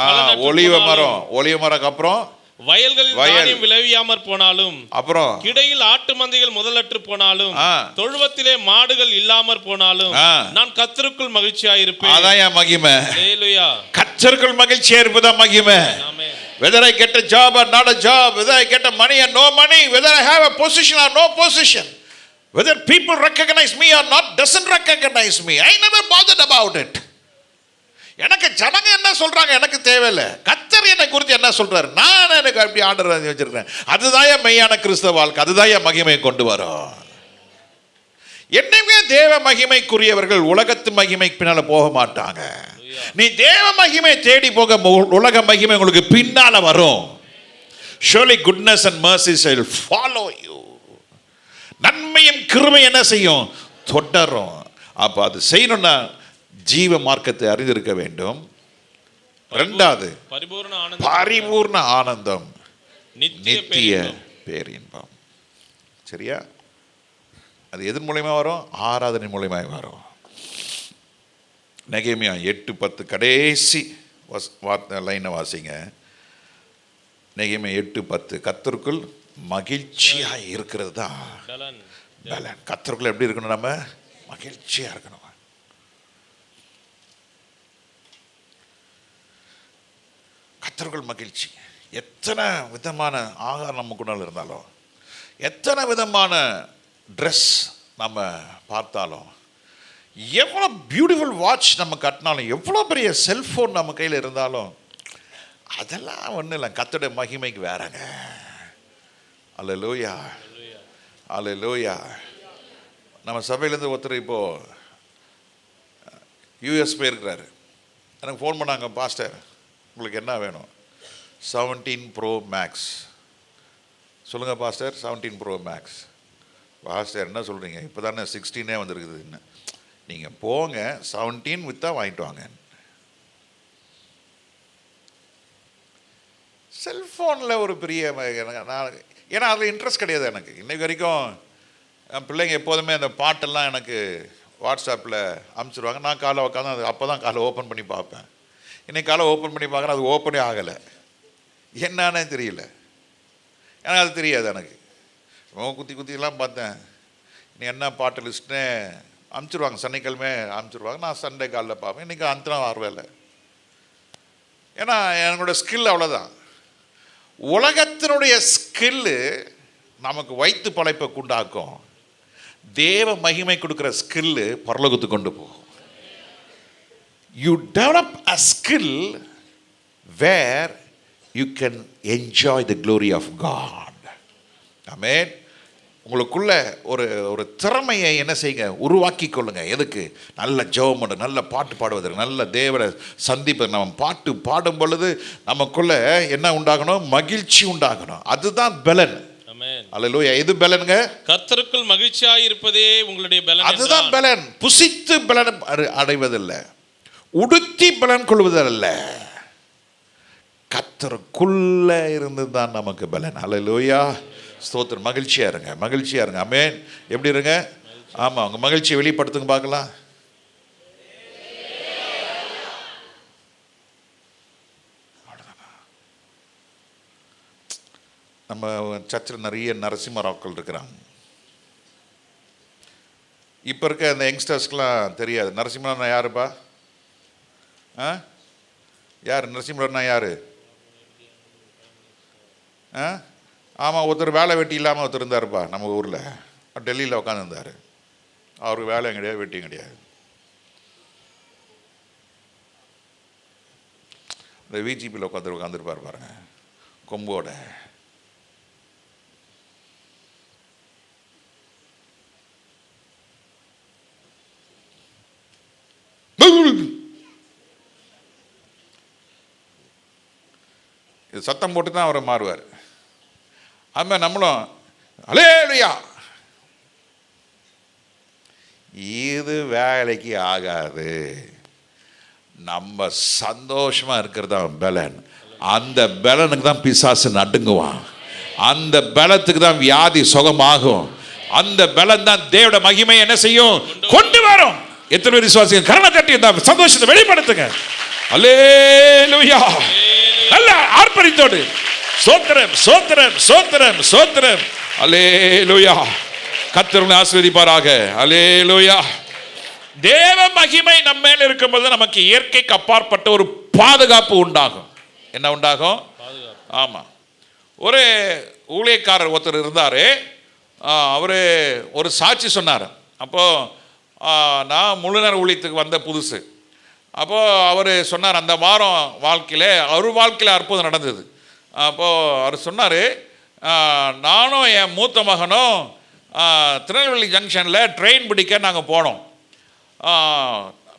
ஒலிவ மரம் அப்புறம் வயல்களில் தானியம் விளைவியாமற் போனாலும் அப்புறம் கிடையில் ஆட்டு மந்தைகள் முதலற்று போனாலும் தொழுவத்திலே மாடுகள் இல்லாமற் போனாலும் நான் கர்த்தருக்குள் மகிழ்ச்சியாய் இருப்பேன். அதான் என் மகிமை. ஹல்லேலூயா. கர்த்தருக்குள் மகிழ்ச்சியா இருப்பதுதான் மகிமை. ஆமென். Whether I get a job or not a job, whether I get a money or no money, whether I have a position or no position, whether people recognize me or not doesn't recognize me, I never bothered about it. எனக்கு ஜனங்க என்ன சொல்றாங்க எனக்கு தேவையில்லை, கர்த்தர் என்னை குறித்து என்ன சொல்றாரு, நான் எனக்கு அப்படி ஆர்டர் வச்சிருக்கேன். அதுதான் என் மெய்யான கிறிஸ்தவ வாழ்க்கை. அதுதான் என் மகிமையை கொண்டு வரும். என்னைக்குமே தேவ மகிமைக்குரியவர்கள் உலகத்து மகிமைக்கு பின்னால போக மாட்டாங்க. நீ தேவ மகிமை தேடி போக உலக மகிமை உங்களுக்கு பின்னால வரும். Surely goodness and mercy shall follow you. நன்மையும் கிருபை என்ன செய்யும், தொடரும். அப்ப அது செய்யணும்னா ஜீவ மார்க்கத்தை அறிந்திருக்க வேண்டும். இரண்டாவது பரிபூர்ண ஆனந்தம். நித்திய பேரின்பம். சரியா? அது எதன் மூலயமா வரும்? ஆராதனை மூலயமா வரும். நெகேமியா 8:10 கடைசி வார்த்தை லைனை வாசிங்க. நெகேமியா 8:10 கர்த்தருக்குள் மகிழ்ச்சியாக இருக்கிறது தான் பலன். கர்த்தருக்குள் எப்படி இருக்கணும்? நம்ம மகிழ்ச்சியாக இருக்கணும். கர்த்தருக்குள் மகிழ்ச்சி. எத்தனை விதமான ஆகாரம் நமக்குள்ள இருந்தாலும், எத்தனை விதமான ட்ரெஸ் நம்ம பார்த்தாலும், எவ்வளோ பியூட்டிஃபுல் வாட்ச் நம்ம கட்டினாலும், எவ்வளோ பெரிய செல்ஃபோன் நம்ம கையில் இருந்தாலும், அதெல்லாம் ஒன்றும் இல்லை. கர்த்தருடைய மகிமைக்கு வேறங்க. அல்லேலூயா, அல்லேலூயா. நம்ம சபையிலேருந்து ஒருத்தர் இப்போது யூஎஸ் போயிருக்கிறாரு. எனக்கு ஃபோன் பண்ணாங்க, பாஸ்டர் உங்களுக்கு என்ன வேணும்? 17 Pro Max. சொல்லுங்கள் பாஸ்டர், 17 Pro Max. பாஸ்டர் என்ன சொல்கிறீங்க? இப்போ தானே 16 வந்திருக்குது. என்ன நீங்கள் போங்க, 17 விற்றா வாங்கிட்டு வாங்க. செல்ஃபோனில் ஒரு பெரிய நான் ஏன்னா அதில் இன்ட்ரெஸ்ட் கிடையாது எனக்கு. இன்றைக்கு வரைக்கும் என் பிள்ளைங்க எப்போதுமே அந்த பாட்டெல்லாம் எனக்கு வாட்ஸ்அப்பில் அனுப்பிச்சிடுவாங்க. நான் காலை உட்காந்து அது அப்போ தான் காலை ஓப்பன் பண்ணி பார்ப்பேன். இன்றைக்கி காலை ஓப்பன் பண்ணி பார்க்குறேன், அது ஓப்பனே ஆகலை. என்னன்னே தெரியல. எனக்கு அது தெரியாது. எனக்கு குத்திலாம் பார்த்தேன். நீ என்ன பாட்டு லிஸ்ட்னே அனுப்பிச்சிடுவாங்க. சனிக்கிழமை அனுப்பிச்சிடுவாங்க. நான் சண்டே காலில் பார்ப்பேன். இன்றைக்கி அந்தரம் ஆர்வம். ஏன்னா என்னோட ஸ்கில் அவ்வளோதான். உலகத்தினுடைய ஸ்கில்லு நமக்கு வைத்து பழைப்பை கொண்டாக்கும். தேவ மகிமை கொடுக்குற ஸ்கில்லு பரலோகத்துக்கு கொண்டு போகும். You develop a skill where you can enjoy the glory of God. Amen. உங்களுக்குள்ள ஒரு திறமையை என்ன செய்யுங்க? உருவாக்கி கொள்ளுங்க. எதுக்கு? நல்ல ஜெபம் பண்ண, நல்ல பாட்டு பாடுவதற்கு, நல்ல தேவனை சந்திப்பது. நம்ம பாட்டு பாடும் பொழுது நமக்குள்ள என்ன உண்டாகணும்? மகிழ்ச்சி உண்டாகணும். அதுதான் பலன். அல்லேலூயா. எது பலனுங்க? கர்த்தருக்குள் மகிழ்ச்சியாய் இருப்பதே உங்களுடைய பலன். அதுதான் பலன். புசித்து பலன் அடைவதில்லை, உடுத்தி பலன் கொள்வதல்ல, கர்த்தருக்குள்ள இருந்து தான் நமக்கு பலன். அல்லேலூயா, ஸ்தோத்திரம். மகிழ்ச்சியா இருங்க, மகிழ்ச்சியா இருங்க. ஆமென். எப்படி இருங்க? ஆமா, உங்க மகிழ்ச்சியை வெளிப்படுத்துங்க பார்க்கலாம். நம்ம சர்ச்சில் நிறைய நரசிம்மராக்கள் இருக்கிறாங்க. இப்போ இருக்க அந்த யங்ஸ்டர்ஸ்க்கெலாம் தெரியாது. நரசிம்மரா யாருப்பா? யார் நரசிம்மரா? யார்? ஆமாம், ஒருத்தர் வேலை வெட்டி இல்லாமல் ஒருத்தர் இருந்தார்ப்பா நம்ம ஊரில். டெல்லியில் உட்காந்துருந்தார். அவருக்கு வேலையும் கிடையாது, வெட்டியும் கிடையாது. இந்த விஜிபியில் உட்காந்துருப்பார் பாருங்க, கொம்போட. இது சத்தம் போட்டு தான் அவரை மாறுவார். அதுமாதிரி நம்மளும் அல்லேலூயா. இது வேலைக்கு ஆகாது. நம்ம சந்தோஷமா இருக்கிறது தான் பலன். அந்த பலனுக்கு தான் பிசாசு நடுங்குவான். அந்த பலத்துக்கு தான் வியாதி சுகமாகும். அந்த பலன் தான் தேவனுடைய மகிமை என்ன செய்யும்? கொண்டு வரும். எத்தனை பேர் விசுவாசிங்க? கரணை தட்டி இந்த சந்தோஷத்தை வெளிப்படுத்துங்க. அல்லேலூயா. நல்ல ஆர்ப்பரித்தோடு சோத்திரம் சோத்திரம் சோத்திரம் சோத்திரம். அல்லேலூயா. கர்த்தர் உங்களை ஆசீர்வதிப்பாராக. அல்லேலூயா. தேவ மகிமை நம்ம மேல இருக்கும்போது நமக்கு இயற்கைக்கு அப்பாற்பட்ட ஒரு பாதுகாப்பு உண்டாகும். என்ன உண்டாகும்? ஆமா. ஒரு ஊழியக்காரர் ஒருத்தர் இருந்தார். அவர் ஒரு சாட்சி சொன்னார். அப்போது நான் முழு நேர ஊழியத்துக்கு வந்த புதுசு. அப்போது அவர் சொன்னார், அந்த வாரம் வாழ்க்கையில் அவர் வாழ்க்கையில் அற்புதம் நடந்தது. அப்போது அவர் சொன்னார், நானும் என் மூத்த மகனும் திருநெல்வேலி ஜங்ஷனில் ட்ரெயின் பிடிக்க நாங்கள் போனோம்.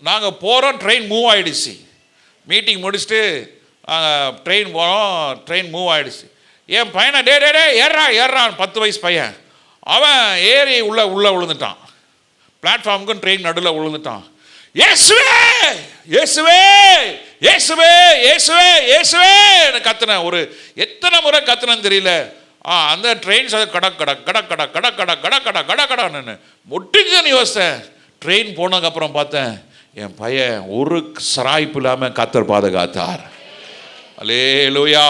நாங்கள் போகிறோம், ட்ரெயின் மூவ் ஆகிடுச்சு. மீட்டிங் முடிச்சுட்டு ட்ரெயின் போனோம், ட்ரெயின் மூவ் ஆகிடுச்சு. என் பையனை டே ஏறான் 10 வயசு பையன். அவன் ஏறி உள்ளே விழுந்துட்டான். பிளாட்ஃபார்முக்கும் ட்ரெயின் நடுவில் விழுந்துட்டான். இயேசுவே இயேசுவே இயேசுவே இயேசுவே இயேசுவே கத்துனேன். ஒரு எத்தனை முறை கத்துனேன்னு தெரியல. அந்த ட்ரெயின் கடக் கடக் கடக் கடக் கடக் கடக் கடக் கடக் கடக் கடன்னு முடிஞ்சுன்னு யோசித்தேன். ட்ரெயின் போனதுக்கப்புறம் பார்த்தேன், என் பையன் ஒரு சராய்ப்பு இல்லாமல் கத்தர் பாதுகாத்தார். அல்லேலூயா.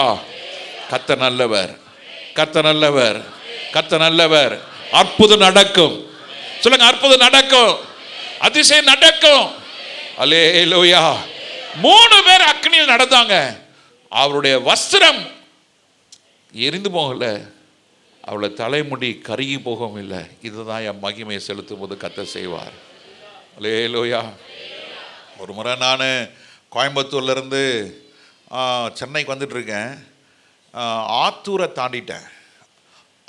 கர்த்தர் நல்லவர், கர்த்தர் நல்லவர், கர்த்தர் நல்லவர். அற்புதம் நடக்கும். சொல்லுங்க, அற்புதம் நடக்கும், அதிசயம் நடக்கும். அல்லேலூயா. 3 பேர் அக்னியில் நடந்தாங்க. அவருடைய வஸ்திரம் எரிந்து போகல, அவளை தலைமுடி கருகி போகவும் இல்லை. இதுதான் என் மகிமையை செலுத்தும் போது கர்த்தர் செய்வார். அல்லேலூயா. ஒரு முறை நான் கோயம்புத்தூர்லேருந்து சென்னைக்கு வந்துட்டுருக்கேன். ஆத்தூரை தாண்டிட்டேன்.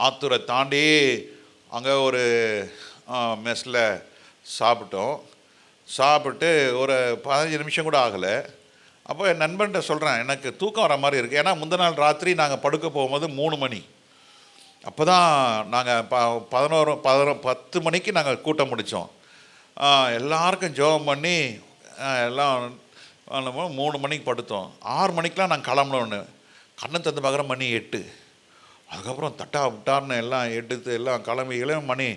ஆத்தூரை தாண்டி அங்கே ஒரு மெஸ்ஸில் சாப்பிட்டோம். சாப்பிட்டு ஒரு 15 நிமிஷம் கூட ஆகலை. அப்போ என் நண்பன்கிட்ட சொல்கிறேன், எனக்கு தூக்கம் வர மாதிரி இருக்குது. ஏன்னா முந்தின நாள் ராத்திரி நாங்கள் படுக்க போகும்போது 3 மணி. அப்போ தான் நாங்கள் 10 மணிக்கு நாங்கள் கூட்டம் முடித்தோம். எல்லாருக்கும் ஜெபம் பண்ணி எல்லாம் 3 மணிக்கு படுத்தோம். 6 மணிக்கெலாம் நாங்கள் கிளம்புனோன்னு கண்ணை தந்து பார்க்குற மணி 8. அதுக்கப்புறம் தட்டா விட்டார்னு எல்லாம் எடுத்து எல்லாம் கிளம்பி மணி.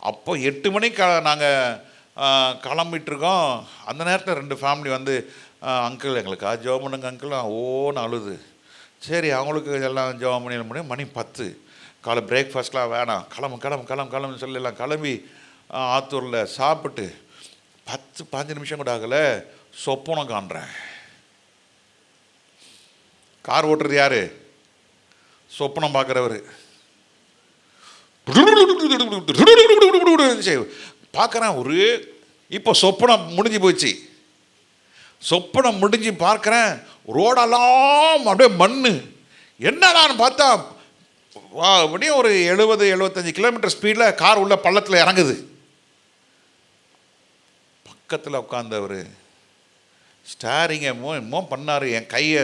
அப்போ 8 மணிக்கு நாங்கள் கிளம்பிட்டுருக்கோம். அந்த நேரத்தில் 2 ஃபேமிலி வந்து, அங்கிள் எங்களுக்காக ஜெபம் பண்ணுங்க அங்கிள், ஓன்னு அழுது. சரி, அவங்களுக்கு எல்லாம் ஜெபம் பண்ணி மணி 10. காலை பிரேக்ஃபாஸ்ட்லாம் வேணாம், கிளம்புன்னு சொல்லி எல்லாம் கிளம்பி ஆத்தூரில் சாப்பிட்டு 10-15 நிமிஷம் கூட ஆகலை, சொப்பனம் காண்றேன். கார் ஓட்டுறது யாரு? சொப்பனம் பார்க்குறவர். பார்க்குறேன் ஒரு, இப்போ சொப்பனம் முடிஞ்சு போச்சு. சொப்பனம் முடிஞ்சு பார்க்குறேன், ரோடெல்லாம் அப்படியே மண்ணு. என்னடான்னு பார்த்தா அப்படியே ஒரு 70-75 கிலோமீட்டர் ஸ்பீடில் கார் உள்ள பள்ளத்தில் இறங்குது. பக்கத்தில் உட்காந்தவர் ஸ்டாரிங்கை என்னமோ பண்ணார். என் கையை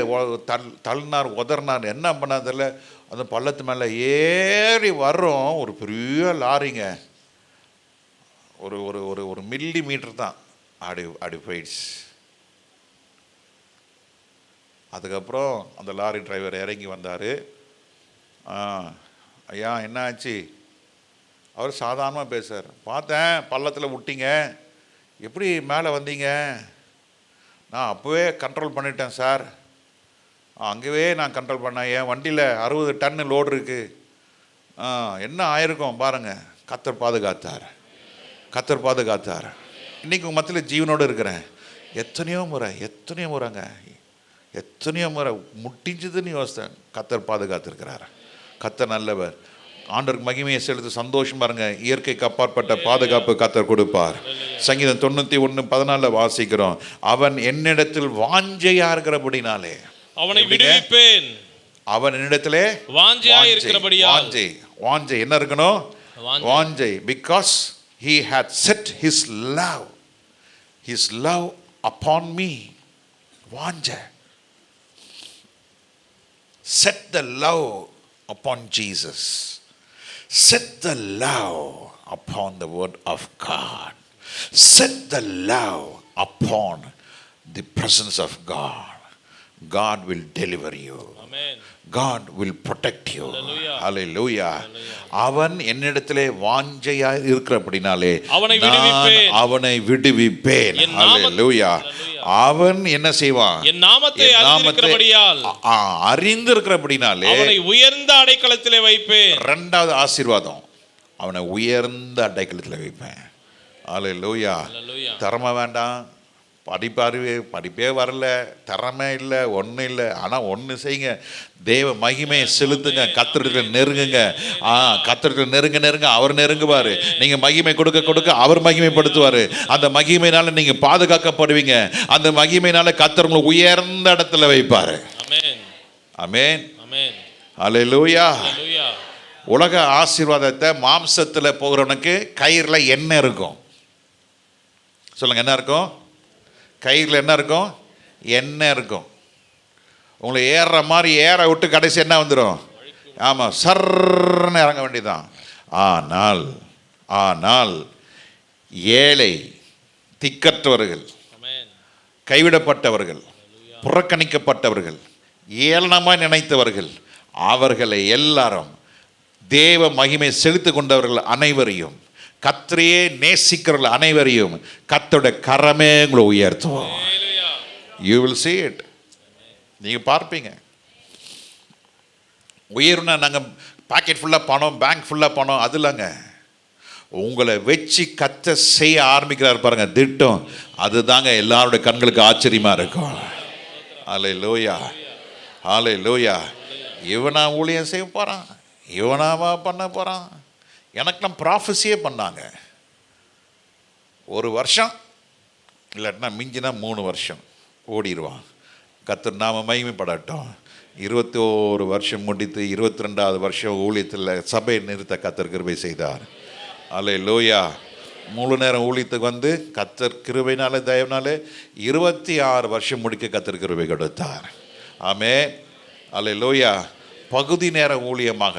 தள்ளினார், உதறினார், என்ன பண்ணாதில்ல. அந்த பள்ளத்து மேலே ஏறி வர்றோம். ஒரு பெரிய லாரிங்க, ஒரு ஒரு ஒரு ஒரு மில்லி மீட்டர் தான் அப்படி போயிடுச்சு. அதுக்கப்புறம் அந்த லாரி டிரைவர் இறங்கி வந்தார். ஐயா என்ன ஆச்சு? அவர் சாதாரணமாக பேசுகிறார். பார்த்தேன் பள்ளத்தில் விட்டீங்க, எப்படி மேலே வந்தீங்க? நான் அப்போவே கண்ட்ரோல் பண்ணிட்டேன் சார். அங்கேயே நான் கண்ட்ரோல் பண்ணேன். என் வண்டியில் 60 டன்னு லோடு இருக்குது. என்ன ஆயிருக்கும் பாருங்கள். கர்த்தர் பாதுகாத்தார், கர்த்தர் பாதுகாத்தார். இன்றைக்கி உங்கள் மத்தியில் ஜீவனோடு இருக்கிறேன். எத்தனையோ முறைங்க, எத்தனையோ முறை முட்டிஞ்சதுன்னு யோசித்தேன். கர்த்தர் பாதுகாத்திருக்கிறார். கர்த்தர் நல்லவர். ஆண்டவருக்கு மகிமையை செலுத்து சந்தோஷம் பாருங்க. இயற்கைக்கு அப்பாற்பட்ட பாதுகாப்பு கர்த்தர் கொடுப்பார். சங்கீதம் 91:14 வாசிக்கிறோம். அவன் என்னிடத்தில் வாஞ்சையா இருக்கிறபடினாலே அவனை விடுவிப்பேன். அவன் என்னிடத்திலே வாஞ்சையா இருக்கிறபடியால். வாஞ்சை என்ன இருக்கணும்? வாஞ்சை. because he had set his love upon me. வாஞ்சை. set the love upon Jesus. Set the love upon the word of God. Set the love upon the presence of God. God will deliver you. Amen. God will protect you. Hallelujah. Hallelujah. அவன் என்னிடத்திலே வாஞ்சையா இருக்கிறபடினாலே அவனை விடுவிப்பேன். Hallelujah. அவன் என்ன செய்வான்? என் நாமத்தை அறிந்திருக்கிறபடியால், அறிந்திருக்கிறபடினாலே அவனை உயர்ந்த அடைக்கலத்திலே வைப்பேன். 2வது ஆசீர்வாதம், அவனை உயர்ந்த அடைக்கலத்தில் வைப்பேன். அல்லேலூயா. திறமை வேண்டாம், படிப்பே வரல, திறமை இல்லை, ஒன்றும் இல்லை. ஆனால் ஒன்று செய்யுங்க, தேவ மகிமையை செலுத்துங்க, கர்த்தரிடத்தில் நெருங்குங்க. கர்த்தரிடத்தில் நெருங்க அவர் நெருங்குவார். நீங்கள் மகிமை கொடுக்க அவர் மகிமைப்படுத்துவார். அந்த மகிமையினால நீங்கள் பாதுகாக்கப்படுவீங்க. அந்த மகிமையினால கர்த்தர் உங்களை உயர்ந்த இடத்துல வைப்பார். ஆமென். அல்லேலூயா. உலக ஆசீர்வாதத்தை மாம்சத்தில் போகிறவனுக்கு கயிறில் எண்ணெய் இருக்கும். சொல்லுங்க, என்ன இருக்கும்? கயிறில் என்ன இருக்கும்? எண்ணெய் இருக்கும். உங்களை ஏறுற மாதிரி ஏற விட்டு கடைசி என்ன வந்துடும்? ஆமாம், சர்ன்னு இறங்க வேண்டியதுதான். ஆனால் ஏழை, திக்கற்றவர்கள், கைவிடப்பட்டவர்கள், புறக்கணிக்கப்பட்டவர்கள், ஏளனமாய் நினைத்தவர்கள், அவர்களை எல்லாரும் தேவ மகிமை செலுத்தி கொண்டவர்கள் அனைவரையும், கர்த்தரையே நேசிக்கிறவர்கள் அனைவரையும் கர்த்தருடைய கரமே உங்களை உயர்த்தும். You will see it. நீங்க பார்ப்பீங்க. உயர்னா நாங்கள் பாக்கெட் ஃபுல்லாக பணம், பேங்க் ஃபுல்லாக பணம், அது இல்லைங்க. உங்களை வச்சு கத்த செய்ய ஆரம்பிக்கிறார் பாருங்க திட்டம், அதுதாங்க எல்லாருடைய கண்களுக்கு ஆச்சரியமாக இருக்கும். அல்லேலூயா, அல்லேலூயா. இவனா ஊழியம் செய்ய போகிறான், இவனாவா பண்ண போகிறான். எனக்கெல்லாம் ப்ராஃபஸியே பண்ணாங்க. ஒரு வருஷம் இல்லாட்டினா மிஞ்சினா 3 வருஷம் ஓடிடுவான். கர்த்தர் நாம மகிமைப்படட்டும். 21 வருஷம் முடித்து 22வது வருஷம் ஊழியத்தில் சபையை நிறுத்த கர்த்தர் கிருபை செய்தார். அல்லேலூயா. முழு நேரம் ஊழியத்துக்கு வந்து கர்த்தர் கிருபைனாலே தயவுனாலே 26 வருஷம் முடிக்க கர்த்தர் கிருபை கொடுத்தார். ஆமென். அல்லேலூயா. பகுதி நேர ஊழியமாக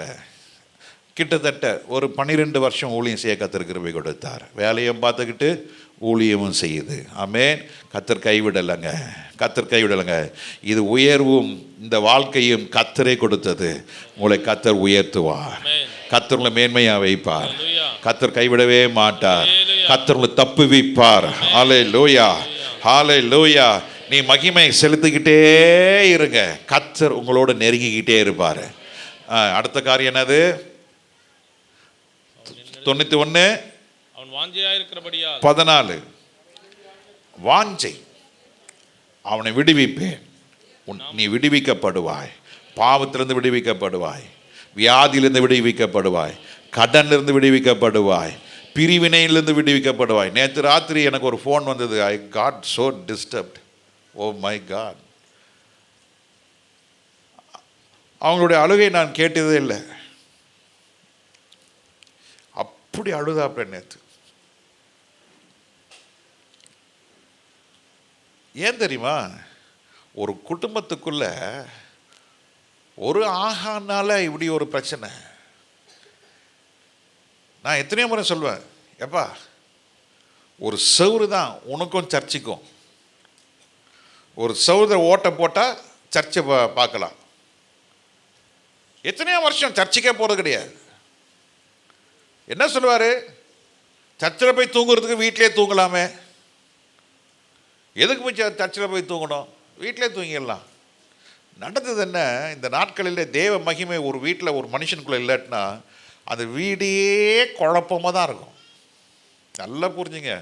கிட்டத்தட்ட ஒரு 12 வருஷம் ஊழியம் செய்ய கர்த்தர் கிருபை கொடுத்தார். வேலையும் பார்த்துக்கிட்டு ஊழியமும் செய்யுது. ஆமென். கர்த்தர் கைவிடலைங்க, கர்த்தர் கைவிடலைங்க. இது உயர்வும் இந்த வாழ்க்கையும் கர்த்தரே கொடுத்தது. உங்களை கர்த்தர் உயர்த்துவார், கர்த்தர் உங்களை மேன்மையாக வைப்பார், கர்த்தர் கைவிடவே மாட்டார், கர்த்தர் உங்களை தப்புவிப்பார். ஹல்லேலூயா, ஹல்லேலூயா. நீ மகிமை செலுத்திக்கிட்டே இருங்க, கர்த்தர் உங்களோட நெருங்கிக்கிட்டே இருப்பார். அடுத்த காரியம் என்னது? 91 14 வாஞ்சை. அவனை விடுவிப்பேன், நீ விடுவிக்கப்படுவாய், பாவத்திலிருந்து விடுவிக்கப்படுவாய், வியாதியிலிருந்து விடுவிக்கப்படுவாய், கடனிலிருந்து விடுவிக்கப்படுவாய், பிரிவினையிலிருந்து விடுவிக்கப்படுவாய். நேற்று ராத்திரி எனக்கு ஒரு ஃபோன் வந்தது. I got so disturbed. Oh my God. அவங்களுடைய அழுகை நான் கேட்டதே இல்லை. அப்படி அழுதாப்ப நேற்று. ஏன் தெரியுமா? ஒரு குடும்பத்துக்குள்ள ஒரு ஆகானால இப்படி ஒரு பிரச்சனை. நான் எத்தனையோ முறை சொல்வேன், எப்பா ஒரு செவுறு தான் உனக்கும் சர்ச்சுக்கும். ஒரு செவுரை ஓட்ட போட்டால் சர்ச்சை பார்க்கலாம். எத்தனையோ வருஷம் சர்ச்சுக்கே போகிறது கிடையாது. என்ன சொல்லுவார்? சர்ச்சில் போய் தூங்குறதுக்கு வீட்டிலே தூங்கலாமே, எதுக்கு போய் சர்ச்சில் போய் தூங்கணும், வீட்டிலே தூங்கிடலாம். நடந்தது என்ன? இந்த நாட்களில் தேவ மகிமை ஒரு வீட்டில் ஒரு மனுஷனுக்குள்ளே இல்லாட்டினா அந்த வீடே குழப்பமாக தான் இருக்கும். நல்லா புரிஞ்சுங்க.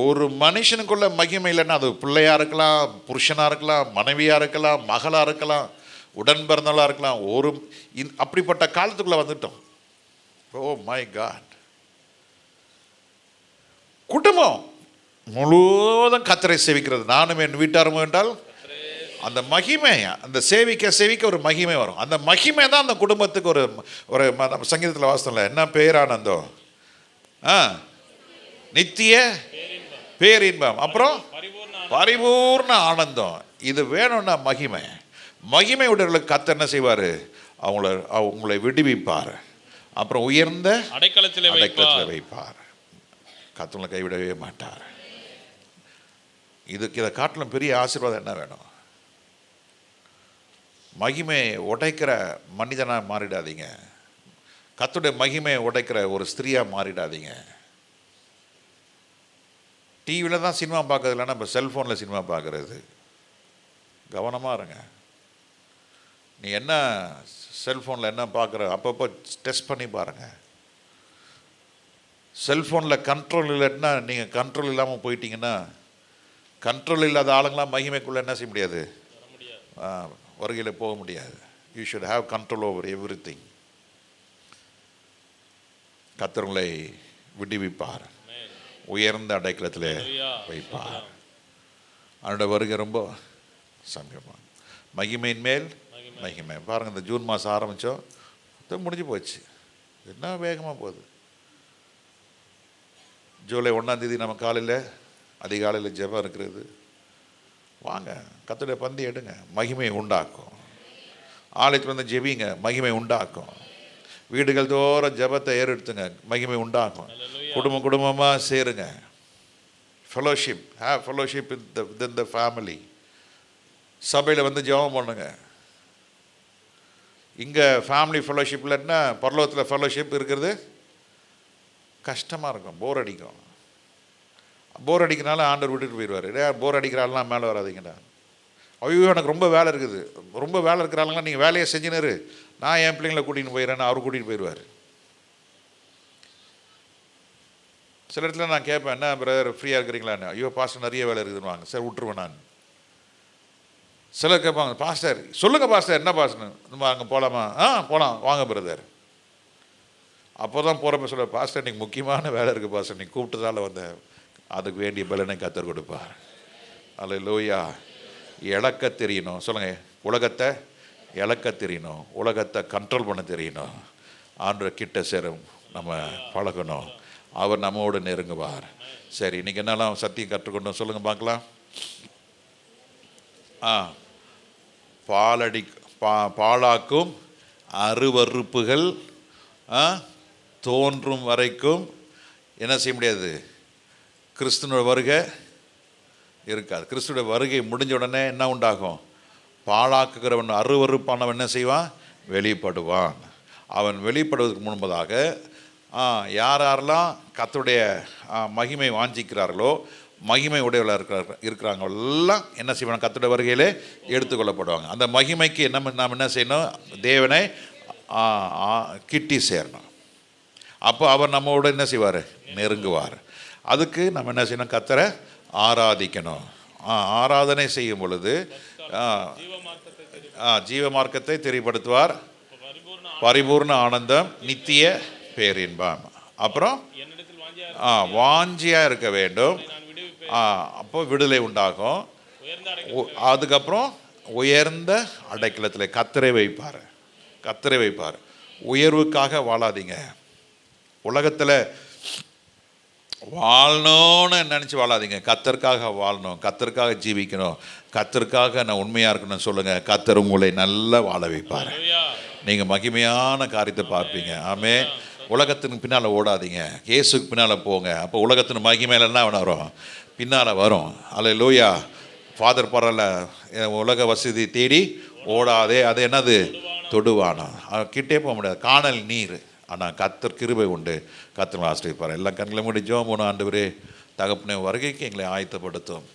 ஒரு மனுஷனுக்குள்ள மகிமை இல்லைன்னா அது பிள்ளையாக இருக்கலாம், புருஷனாக இருக்கலாம், மனைவியாக இருக்கலாம், மகளாக இருக்கலாம், உடன் பிறந்தவளாக இருக்கலாம். அப்படிப்பட்ட காலத்துக்குள்ளே வந்துட்டோம். Oh my God. குடும்பம் முழுவதும் கர்த்தரை சேவிக்கிறது. நானும் என் வீட்டாரும் என்றால் அந்த மகிமை, அந்த சேவிக்க ஒரு மகிமை வரும். அந்த மகிமை தான் அந்த குடும்பத்துக்கு ஒரு ஒரு சங்கீதத்தில் வாசனம்ல என்ன பேரானந்தம், நித்திய பேரின்பம், அப்புறம் பரிபூர்ண ஆனந்தம். இது வேணும்னா மகிமை உடையவர்களுக்கு கர்த்தர் என்ன செய்வார்? உங்களை விடுவிப்பார், அப்புறம் உயர்ந்த அடைக்கலத்தில் வைப்பார். கர்த்தர் கைவிடவே மாட்டார். இதை காட்டிலும் பெரிய ஆசீர்வாதம் என்ன வேணும்? மகிமை உடைக்கிற மனிதனாக மாறிடாதீங்க. கர்த்தருடைய மகிமையை உடைக்கிற ஒரு ஸ்திரீயாக மாறிடாதீங்க. டிவியில் தான் சினிமா பார்க்கறது இல்லைன்னா இப்போ செல்ஃபோனில் சினிமா பார்க்குறது. கவனமாக இருங்க. நீ என்ன செல்ஃபோனில் என்ன பார்க்குற அப்பப்போ டெஸ்ட் பண்ணி பாருங்கள். செல்ஃபோனில் கண்ட்ரோல் இல்லைன்னா நீங்கள் கண்ட்ரோல் இல்லாமல் போயிட்டீங்கன்னா, கண்ட்ரோல் இல்லாத ஆளுங்களாம் மகிமைக்குள்ளே என்ன செய்ய முடியாது, வருகையில் போக முடியாது. You should have control over everything. கர்த்தர் உங்களை விடுவிப்பார், உயர்ந்த அடைக்கலத்தில் வைப்பார். அவனோட வருகை ரொம்ப சமீபம். மகிமையின் மேல் மகிமை. பாருங்கள், இந்த ஜூன் மாதம் ஆரம்பித்தோம், முடிஞ்சு போச்சு. என்ன வேகமாக போகுது. ஜூலை 1ஆம் தேதி நம்ம காலையில் அதிகாலையில் ஜெபம் இருக்கிறது. வாங்க, கர்த்தருடைய பந்தி எடுங்க, மகிமை உண்டாக்கும். ஆலயத்தில் வந்து ஜெபிங்க, மகிமை உண்டாக்கும். வீடுகள் தோறும் ஜெபத்தை ஏறெடுத்துங்க, மகிமை உண்டாக்கும். குடும்பமாக சேருங்க. Fellowship, have fellowship with the family. சபையில் வந்து ஜெபம் பண்ணுங்க. இங்கே ஃபேமிலி ஃபெலோஷிப்பில் என்ன, பரலோகத்தில் ஃபெலோஷிப் இருக்கிறது கஷ்டமாக இருக்கும், போர் அடிக்கும். போர் அடிக்கிறனால ஆண்டவர் விட்டுட்டு போயிடுவார். போர் அடிக்கிறாள்லாம் மேலே வராதிங்கடா. ஐயோ எனக்கு ரொம்ப வேலை இருக்குது, ரொம்ப வேலை இருக்கிறாங்களா, நீங்கள் வேலையை செஞ்சுன்னு நான் என் பிள்ளைங்களை கூட்டிகிட்டு போயிடுறேன்னு அவர் கூட்டிகிட்டு போயிடுவார். சில இடத்துல நான் கேட்பேன், என்ன பிரதர் ஃப்ரீயாக இருக்கிறீங்களான்னு. ஐயோ பாஸ்டர் நிறைய வேலை இருக்குதுன்னு வாங்க சார், விட்டுருவேன் நான். சிலர் கேட்பாங்க, பாஸ்டர் சொல்லுங்கள் பாஸ்டர், என்ன பாஸ்டர் நம்ம அங்கே போகலாமா? போகலாம் வாங்க பிரதர். அப்போ தான் போகிறப்ப சொல்ல, பாஸ்டர் இன்னைக்கு முக்கியமான வேலை இருக்குது பாஸ்டர், நீ கூப்பிட்டதால வந்தேன். அதுக்கு வேண்டிய பலனை கத்தர் கொடுப்பார். அல்லேலூயா. இழக்க தெரியணும். சொல்லுங்கள், உலகத்தை இழக்க தெரியணும், உலகத்தை கண்ட்ரோல் பண்ண தெரியணும். ஆண்டவர் கிட்ட சேரும் நம்ம பழகணும், அவர் நம்மோடு நெருங்குவார். சரி, இன்னைக்கு என்னெல்லாம் சத்தியம் கற்றுக்கொண்டோம் சொல்லுங்கள் பார்க்கலாம். பாழாக்கும் அருவறுப்புகள் தோன்றும் வரைக்கும் என்ன செய்ய முடியாது, கிறிஸ்துவ வருகை இருக்காது. கிறிஸ்துவோட வருகை முடிஞ்ச உடனே என்ன உண்டாகும், பாழாக்குகிறவன் அருவறுப்பானவன் என்ன செய்வான், வெளிப்படுவான். அவன் வெளிப்படுவதற்கு முன்பதாக யாரெல்லாம் கர்த்தருடைய மகிமை வாஞ்சிக்கிறார்களோ, மகிமை உடையவர்களாக இருக்கிறாங்க எல்லாம் என்ன செய்வாங்க, கர்த்தருடைய வருகையிலே எடுத்துக்கொள்ளப்படுவாங்க. அந்த மகிமைக்கு நாம் என்ன செய்யணும், தேவனை கிட்டி சேரணும். அப்போ அவர் நம்மோட என்ன செய்வார், நெருங்குவார். அதுக்கு நம்ம என்ன செய்யணும், கர்த்தரை ஆராதிக்கணும். ஆராதனை செய்யும் பொழுது ஜீவ மார்க்கத்தை தெரியப்படுத்துவார், பரிபூர்ண ஆனந்தம், நித்திய பேரின்பம். அப்புறம் வாஞ்சியாக இருக்க வேண்டும், அப்போ விடுதலை உண்டாகும். அதுக்கப்புறம் உயர்ந்த அடைக்கலத்தில் கர்த்தரை வைப்பார், கர்த்தரை வைப்பார். உயர்வுக்காக வாழாதீங்க. உலகத்தில் வாழணும்னு நினச்சி வாழாதீங்க, கர்த்தருக்காக வாழணும், கர்த்தருக்காக ஜீவிக்கணும், கர்த்தருக்காக நான் உண்மையாக இருக்கணும்னு சொல்லுங்கள். கர்த்தர் உங்களை நல்லா வாழ வைப்பார், நீங்கள் மகிமையான காரியத்தை பார்ப்பீங்க. ஆமே. உலகத்தின் பின்னால் ஓடாதீங்க, இயேசுக்கு பின்னால் போங்க. அப்போ உலகத்தின் மகிமையில என்ன வரும், பின்னால் வரும். அல்லேலூயா. ஃபாதர் பரல, உலக வசதி தேடி ஓடாதே, அது என்னது, தொடுவானா, கிட்டே போக முடியாது, காணல் நீர். ஆனால் கர்த்தர் கிருபை உண்டு, கர்த்தர் ஆசிரியப்பார். எல்லாம் கண்களை மூடி ஜெபம் பண்ணுவோம். ஆண்டவரே, தகப்பனே, வருகைக்கு எங்களை ஆயத்தப்படுத்தும்.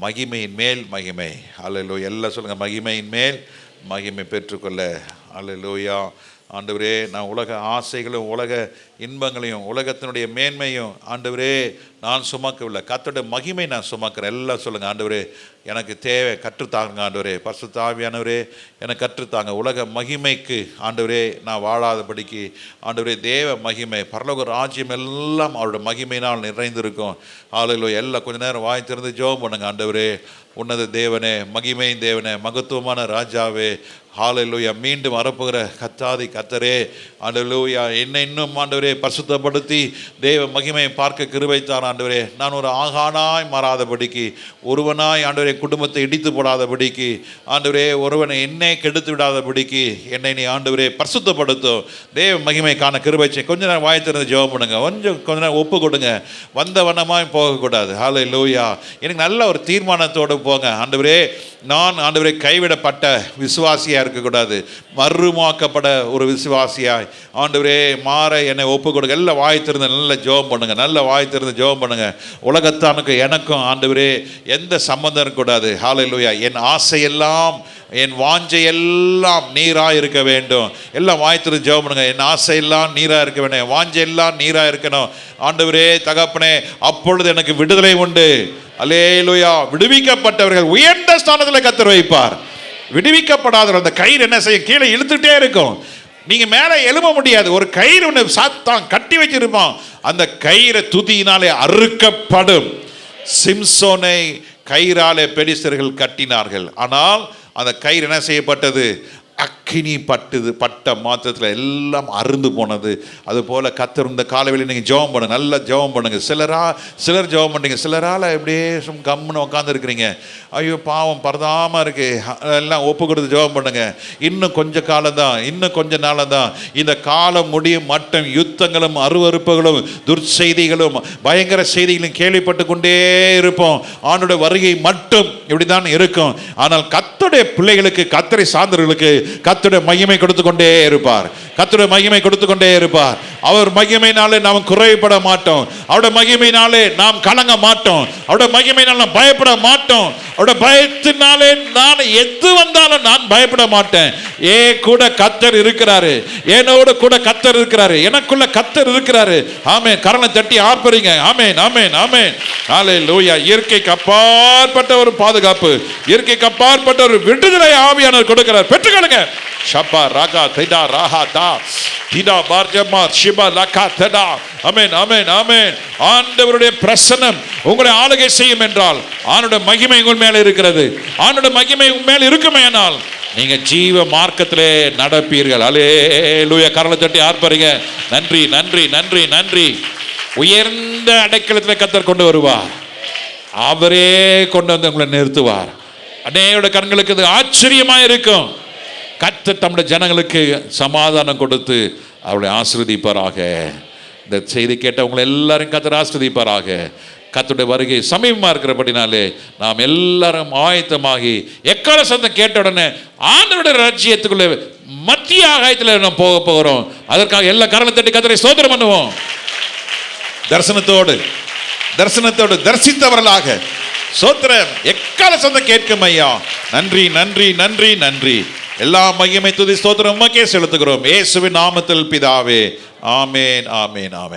மகிமையின் மேல் மகிமை. அல்லேலூயா. எல்லாம் சொல்லுங்கள், மகிமையின் மேல் மகிமை பெற்றுக்கொள்ள. அல்லேலூயா. ஆண்டவரே, நான் உலக ஆசைகளும் உலக இன்பங்களையும் உலகத்தினுடைய மேன்மையும் ஆண்டவரே நான் சுமக்கவில்லை, கர்த்தருடைய மகிமை நான் சுமக்கிறேன். எல்லாம் சொல்லுங்கள், ஆண்டவரே எனக்கு தேவை, கற்றுத்தாங்க ஆண்டவரே. பரிசுத்த ஆவியானவரே எனக்கு கற்றுத்தாங்க. உலக மகிமைக்கு ஆண்டவரே நான் வாழாதபடிக்கு ஆண்டவரே, தேவ மகிமை, பரலோக ராஜ்யம் எல்லாம் அவருடைய மகிமையினால் நிறைந்திருக்கும். ஆளுகளோ எல்லாம் கொஞ்ச நேரம் வாய் திறந்து ஜெபம் பண்ணுங்க. ஆண்டவரே, உன்னத தேவனே, மகிமையின் தேவனே, மகத்துவமான ராஜாவே, ஹல்லேலூயா. மீண்டும் வரப்போகிற கர்த்தாதி கர்த்தரே, ஹல்லேலூயா, என்னை இன்னும் ஆண்டவரே பரிசுத்தப்படுத்தி தேவ மகிமையை பார்க்க கிருபைத்தார். ஆண்டவரே, நான் ஒரு ஆகானாய் மாறாதபடிக்கு, ஒருவனாய் ஆண்டவரே குடும்பத்தை இடித்து போடாதபடிக்கு, ஆண்டவரே ஒருவனை என்னை கெடுத்து விடாதபடிக்கு என்னை நீ ஆண்டவரே பரிசுத்தப்படுத்தும். தேவ மகிமை காண கிருபைச்சை. கொஞ்ச நேரம் வாய் திறந்து ஜெபம் பண்ணுங்க, கொஞ்ச நேரம் ஒப்பு கொடுங்க. வந்த வண்ணமாய் போகக்கூடாது. ஹல்லேலூயா. எனக்கு நல்ல ஒரு தீர்மானத்தோடு போங்க. ஆண்டவரே, நான் ஆண்டவரே கைவிடப்பட்ட விசுவாசியாக இருக்கக்கூடாது, மறுமாக்கப்பட ஒரு விசுவாசியாய் ஆண்டவரே மாற என்னை ஒப்பு கொடுங்க. எல்லாம் வாய் திறந்து நல்ல ஜெபம் பண்ணுங்க, நல்ல வாய் திறந்து ஜெபம் பண்ணுங்க. உலகத்தானுக்கு எனக்கும் ஆண்டவரே எந்த சம்பந்தம் இருக்கக்கூடாது. ஹல்லேலூயா. என் ஆசையெல்லாம், என் வாஞ்சையெல்லாம் நீராக இருக்க வேண்டும். எல்லாம் வாய் திறந்து ஜெபம் பண்ணுங்க. என் ஆசையெல்லாம் நீராக இருக்க வேண்டும், என் வாஞ்சையெல்லாம் நீராக இருக்கணும். ஆண்டவரே தகப்பனே, அப்பொழுது எனக்கு விடுதலை உண்டு. அல்லேலூயா. விடுவிக்கப்பட்டவர்கள் உயர்ந்த ஸ்தானத்தில் கர்த்தர் வைப்பார். விடுவிக்கப்படாதவர் அந்த கயிறு என்ன செய்யும், கீழே இழுத்துட்டே இருக்கும். நீங்க மேலே எழும்ப முடியாது. ஒரு கயிறு ஒன்று சாத்தான் கட்டி வச்சிருப்பான், அந்த கயிறு துதியினாலே அறுக்கப்படும். சிம்சோனை கயிறாலே பெலிஸ்தர்கள் கட்டினார்கள், ஆனால் அந்த கயிறு என்ன செய்யப்பட்டது, அக்கினி பட்ட மாத்திரத்தில் எல்லாம் அருந்து போனது. அதுபோல் கர்த்தர் இந்த காலையில் நீங்கள் ஜெபம் பண்ணுங்க, நல்லா ஜெபம் பண்ணுங்க. சிலர் ஜெபம் பண்ணுறீங்க, சிலரால் எப்படியே கம்முன்னு உட்காந்துருக்குறீங்க. ஐயோ பாவம் பரதாமல் இருக்கு, எல்லாம் ஒப்பு கொடுத்து ஜெபம் பண்ணுங்க. இன்னும் கொஞ்ச காலம்தான், இன்னும் கொஞ்ச நாளம்தான். இந்த காலம் முடியும் மட்டும் யுத்தங்களும் அருவருப்புகளும் துர்ச்செய்திகளும் பயங்கர செய்திகளும் கேள்விப்பட்டு கொண்டே இருப்போம். ஆண்டோட வருகை மட்டும் இப்படிதான் இருக்கும். ஆனால் கர்த்தருடைய பிள்ளைகளுக்கு, கர்த்தரை சார்ந்தவர்களுக்கு கர்த்தருடைய மகிமை கொடுத்து கொண்டே இருப்பார். கர்த்தருடைய மகிமை கொடுத்து கொண்டே இருப்பார். அவர் மகிமையினாலே நாம் குறைபட மாட்டோம். அவருடைய மகிமையினாலே நாம் கலங்க மாட்டோம். அவருடைய மகிமையினால நாம் பயப்பட மாட்டோம். அவருடைய பயத்தினாலே நான் எது வந்தாலும் நான் பயப்பட மாட்டேன். கூட கர்த்தர் இருக்கிறாரு, என்னோட கூட கர்த்தர் இருக்கிறாரு, எனக்குள்ள கர்த்தர் இருக்கிறாரு. ஆமென். கரங்களை தட்டி ஆர்ப்பரிங்க. ஆமென், ஆமென், ஆமென். ஹல்லேலூயா. இயற்கைக்கு அப்பாற்பட்ட ஒரு பாதுகாப்பு, இயற்கைக்கு அப்பாற்பட்ட ஒரு விடுதலை ஆவியானவர் கொடுக்கிறார். பெற்றுக்கொள்ளுங்க. ஷப்பா ராகா தைடா ராஹா தா திடா பார்ஜமா ஷிபா லகா தடா. ஆமென், ஆமென், ஆமென். ஆண்டவருடைய பிரசன்னம் உங்களை ஆளுகை செய்யும் என்றால் ஆண்டவருடைய மகிமை உங்கள் மேல இருக்கிறது. ஆண்டவருடைய மகிமை உங்கள் மேல இருக்குமேனால் நீங்க ஜீவ மார்க்கத்திலே நடப்பீர்கள். அல்லேலூயா. கரங்களை தட்டி ஆர்ப்பரிங்க. நன்றி, நன்றி, நன்றி, நன்றி. உயர்ந்த அடைக்கலத்தில் கர்த்தர் கொண்டு வருவார். அவரே கொண்டு வந்து உங்களை நிறுத்துவார். அநேகருடைய கண்களுக்கு இது ஆச்சரியமா இருக்கும். கர்த்தர் தம்முடைய ஜனங்களுக்கு சமாதானம் கொடுத்து அவளை ஆசீர்வதிப்பாராக. இந்த செய்தி கேட்டவங்களை எல்லாரும் கர்த்தர் ஆசீர்வதிப்பாராக. கர்த்தருடைய வருகை சமீபமா இருக்கிறபடினாலே நாம் எல்லாரும் ஆயத்தமாகி எக்கால சத்தம் கேட்ட உடனே ஆண்டவருடைய ராஜ்யத்துக்குள்ள மத்திய ஆகாயத்தில் நாம் போக போகிறோம். அதற்காக எல்லா கரங்களை தட்டி கர்த்தரை ஸ்தோத்திரம் பண்ணுவோம். தரிசனத்தோடு தரிசித்தவர்களாக ஸ்தோத்திரம். எக்கால சத்தம் கேட்கும் ஐயா. நன்றி, நன்றி, நன்றி, நன்றி. எல்லா மகிமை துதி ஸ்தோத்திரம் உமக்கே செலுத்துகிறோம். இயேசுவின் நாமத்தில் பிதாவே. ஆமென், ஆமென், ஆமென்.